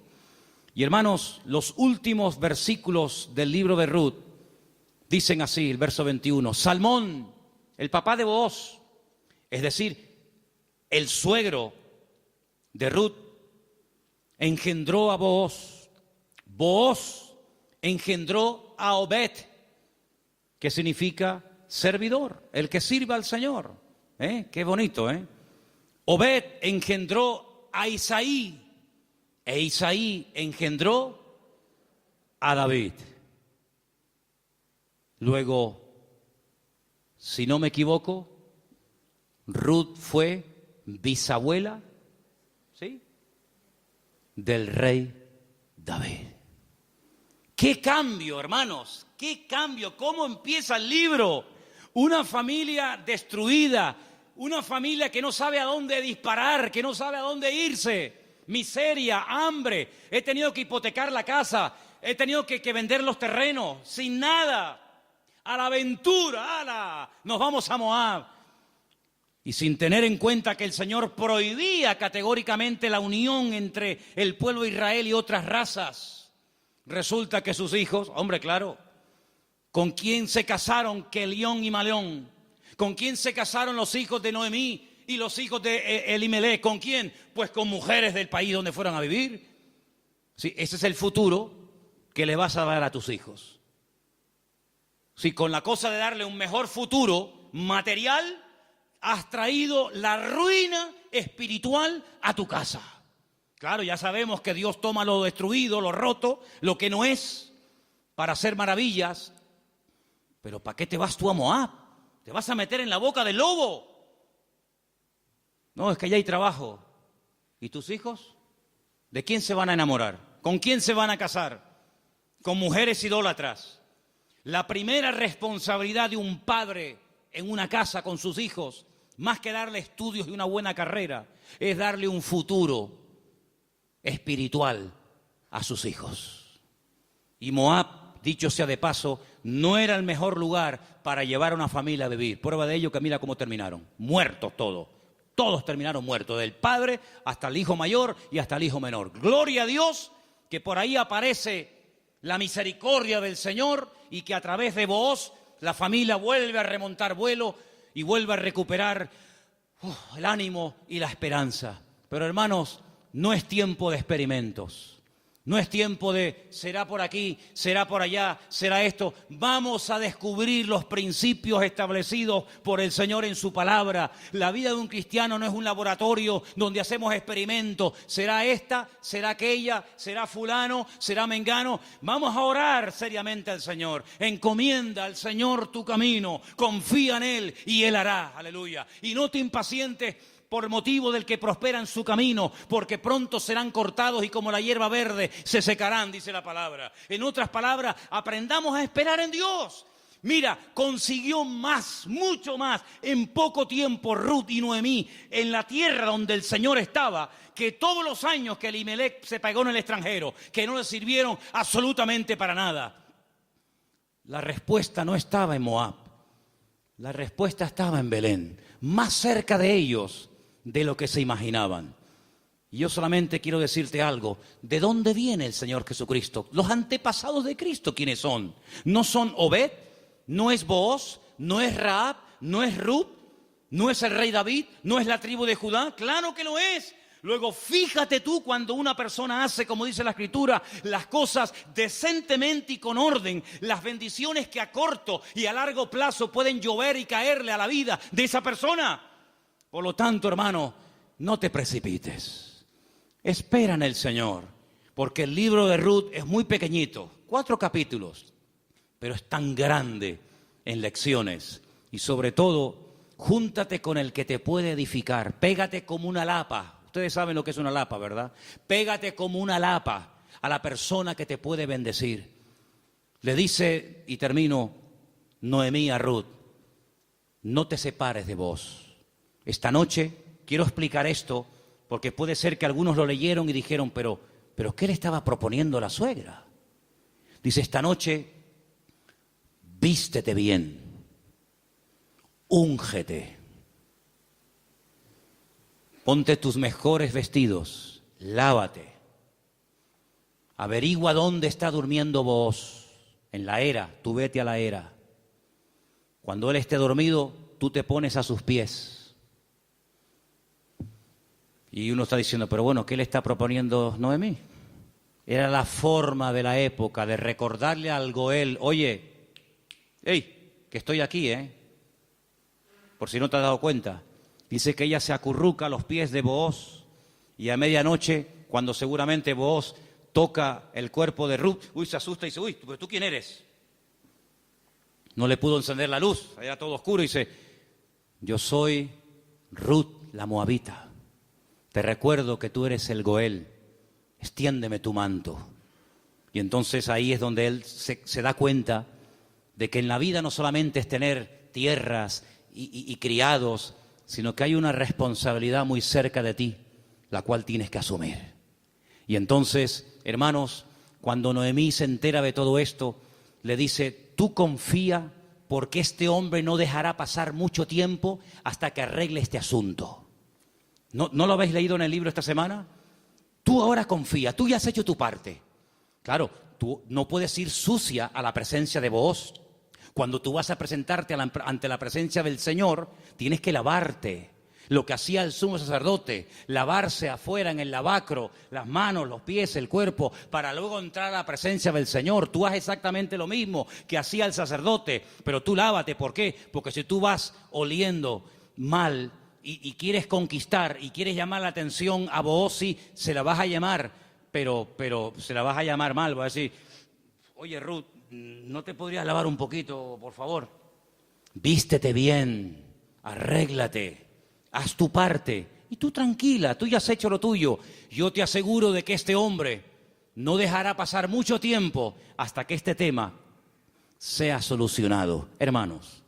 Speaker 1: Y hermanos, los últimos versículos del libro de Ruth dicen así, el verso 21, Salmón, el papá de Booz, es decir, el suegro de Ruth, engendró a Booz. Booz engendró a Obed, que significa servidor, el que sirve al Señor. Qué bonito, ¿eh? Obed engendró a Isaí, e Isaí engendró a David. Luego, si no me equivoco, Ruth fue bisabuela, ¿sí?, del rey David. ¡Qué cambio, hermanos! ¡Qué cambio! ¿Cómo empieza el libro? Una familia destruida, una familia que no sabe a dónde disparar, que no sabe a dónde irse. Miseria, hambre, he tenido que hipotecar la casa, he tenido que vender los terrenos, sin nada. a la aventura, ¡ala! Nos vamos a Moab. Y sin tener en cuenta que el Señor prohibía categóricamente la unión entre el pueblo de Israel y otras razas, resulta que sus hijos, hombre, claro, ¿con quién se casaron Kelión y Maleón? ¿Con quién se casaron los hijos de Noemí y los hijos de Elimelech? ¿Con quién? Pues con mujeres del país donde fueron a vivir. Sí, ese es el futuro que le vas a dar a tus hijos. Si con la cosa de darle un mejor futuro material, has traído la ruina espiritual a tu casa. Claro, ya sabemos que Dios toma lo destruido, lo roto, lo que no es, para hacer maravillas. Pero ¿para qué te vas tú a Moab? ¿Te vas a meter en la boca del lobo? No, es que allá hay trabajo. ¿Y tus hijos? ¿De quién se van a enamorar? ¿Con quién se van a casar? Con mujeres idólatras. La primera responsabilidad de un padre en una casa con sus hijos, más que darle estudios y una buena carrera, es darle un futuro espiritual a sus hijos. Y Moab, dicho sea de paso, no era el mejor lugar para llevar a una familia a vivir. Prueba de ello que mira cómo terminaron. Muertos todos. Todos terminaron muertos, del padre hasta el hijo mayor y hasta el hijo menor. Gloria a Dios que por ahí aparece la misericordia del Señor y que a través de Booz la familia vuelve a remontar vuelo y vuelve a recuperar el ánimo y la esperanza. Pero hermanos, no es tiempo de experimentos. No es tiempo de será por aquí, será por allá, será esto. Vamos a descubrir los principios establecidos por el Señor en su palabra. La vida de un cristiano no es un laboratorio donde hacemos experimentos. Será esta, será aquella, será fulano, será mengano. Vamos a orar seriamente al Señor. Encomienda al Señor tu camino. Confía en Él y Él hará. Aleluya. Y no te impacientes por motivo del que prospera en su camino, porque pronto serán cortados y como la hierba verde se secarán, dice la palabra. En otras palabras, aprendamos a esperar en Dios. Mira, consiguió más, mucho más, en poco tiempo Ruth y Noemí en la tierra donde el Señor estaba, que todos los años que Elimelech se pegó en el extranjero, que no le sirvieron absolutamente para nada. La respuesta no estaba en Moab, la respuesta estaba en Belén, más cerca de ellos de lo que se imaginaban. Y yo solamente quiero decirte algo. ¿De dónde viene el Señor Jesucristo? Los antepasados de Cristo, ¿quiénes son? ¿No son Obed? ¿No es Booz? ¿No es Rahab? ¿No es Ruth? ¿No es el rey David? ¿No es la tribu de Judá? ¡Claro que lo es! Luego, fíjate tú cuando una persona hace, como dice la Escritura, las cosas decentemente y con orden, las bendiciones que a corto y a largo plazo pueden llover y caerle a la vida de esa persona. Por lo tanto, hermano, no te precipites. Espera en el Señor, porque el libro de Ruth es muy pequeñito, 4 capítulos, pero es tan grande en lecciones. Y sobre todo, júntate con el que te puede edificar. Pégate como una lapa. Ustedes saben lo que es una lapa, ¿verdad? Pégate como una lapa a la persona que te puede bendecir. Le dice, y termino, Noemí a Ruth, no te separes de vos. Esta noche quiero explicar esto porque puede ser que algunos lo leyeron y dijeron, pero ¿qué le estaba proponiendo la suegra? Dice, esta noche vístete bien, úngete, ponte tus mejores vestidos, lávate, averigua dónde está durmiendo Booz, en la era, tú vete a la era. Cuando él esté dormido, tú te pones a sus pies. Y uno está diciendo, pero bueno, ¿qué le está proponiendo Noemí? Era la forma de la época de recordarle al Goel, oye, hey, que estoy aquí, por si no te has dado cuenta. Dice que ella se acurruca a los pies de Booz y a medianoche, cuando seguramente Booz toca el cuerpo de Ruth, se asusta y dice, ¿pero tú quién eres? No le pudo encender la luz, era todo oscuro y dice, yo soy Ruth la Moabita. Te recuerdo que tú eres el Goel, extiéndeme tu manto. Y entonces ahí es donde él se da cuenta de que en la vida no solamente es tener tierras y criados, sino que hay una responsabilidad muy cerca de ti, la cual tienes que asumir. Y entonces, hermanos, cuando Noemí se entera de todo esto, le dice, tú confía porque este hombre no dejará pasar mucho tiempo hasta que arregle este asunto. ¿No lo habéis leído en el libro esta semana? Tú ahora confía, tú ya has hecho tu parte. Claro, tú no puedes ir sucia a la presencia de Booz. Cuando tú vas a presentarte ante la presencia del Señor, tienes que lavarte. Lo que hacía el sumo sacerdote, lavarse afuera en el lavacro, las manos, los pies, el cuerpo, para luego entrar a la presencia del Señor. Tú haces exactamente lo mismo que hacía el sacerdote, pero tú lávate. ¿Por qué? Porque si tú vas oliendo mal y quieres conquistar y quieres llamar la atención a Booz, sí, se la vas a llamar, pero se la vas a llamar mal. Vas a decir, oye Ruth, ¿no te podrías lavar un poquito, por favor? Vístete bien, arréglate. Haz tu parte y tú tranquila, tú ya has hecho lo tuyo. Yo te aseguro de que este hombre no dejará pasar mucho tiempo hasta que este tema sea solucionado. Hermanos,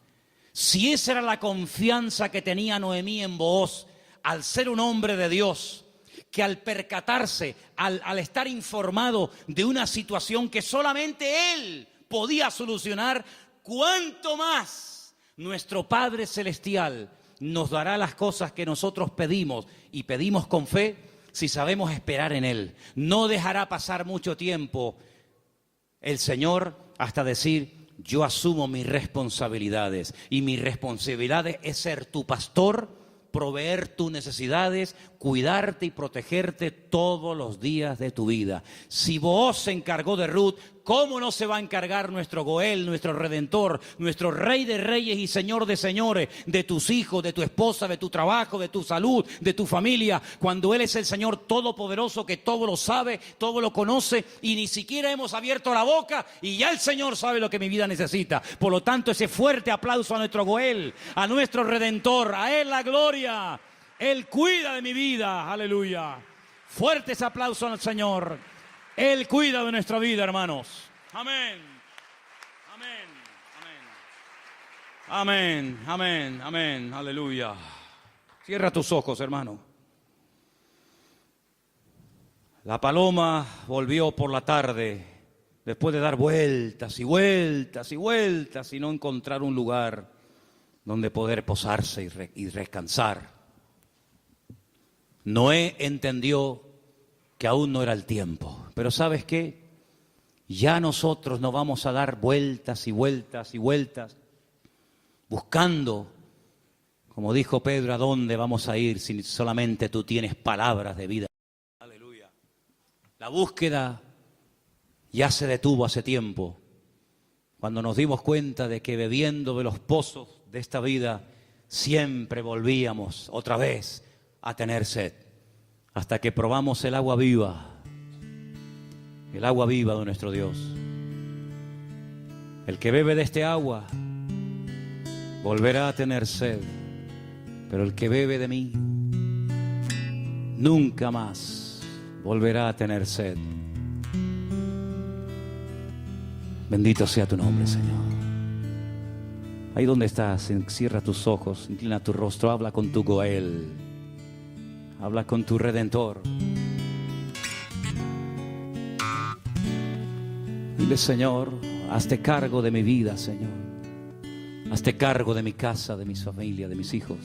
Speaker 1: si esa era la confianza que tenía Noemí en Booz, al ser un hombre de Dios, que al percatarse, al estar informado de una situación que solamente él podía solucionar, ¿cuánto más nuestro Padre Celestial nos dará las cosas que nosotros pedimos y pedimos con fe si sabemos esperar en Él? No dejará pasar mucho tiempo el Señor hasta decir, yo asumo mis responsabilidades y mi responsabilidad es ser tu pastor, proveer tus necesidades, cuidarte y protegerte todos los días de tu vida. Si Booz se encargó de Ruth, ¿cómo no se va a encargar nuestro Goel, nuestro Redentor, nuestro Rey de Reyes y Señor de Señores, de tus hijos, de tu esposa, de tu trabajo, de tu salud, de tu familia, cuando Él es el Señor Todopoderoso que todo lo sabe, todo lo conoce y ni siquiera hemos abierto la boca y ya el Señor sabe lo que mi vida necesita? Por lo tanto, ese fuerte aplauso a nuestro Goel, a nuestro Redentor, a Él la gloria. Él cuida de mi vida, aleluya. Fuerte ese aplauso al Señor. Él cuida de nuestra vida, hermanos. Amén. Amén. Amén. Amén. Amén. Amén. Aleluya. Cierra tus ojos, hermano. La paloma volvió por la tarde, después de dar vueltas y vueltas y vueltas y no encontrar un lugar donde poder posarse y descansar. Noé entendió que aún no era el tiempo. Pero ¿sabes qué? Ya nosotros no vamos a dar vueltas y vueltas y vueltas buscando, como dijo Pedro, ¿a dónde vamos a ir si solamente tú tienes palabras de vida? Aleluya. La búsqueda ya se detuvo hace tiempo, cuando nos dimos cuenta de que bebiendo de los pozos de esta vida siempre volvíamos otra vez a tener sed, hasta que probamos el agua viva de nuestro Dios. El que bebe de este agua volverá a tener sed, pero el que bebe de mí nunca más volverá a tener sed. Bendito sea tu nombre, Señor. Ahí donde estás, cierra tus ojos, inclina tu rostro, habla con tu Goel, habla con tu Redentor. Dile, Señor, hazte cargo de mi vida, Señor. Hazte cargo de mi casa, de mi familia, de mis hijos.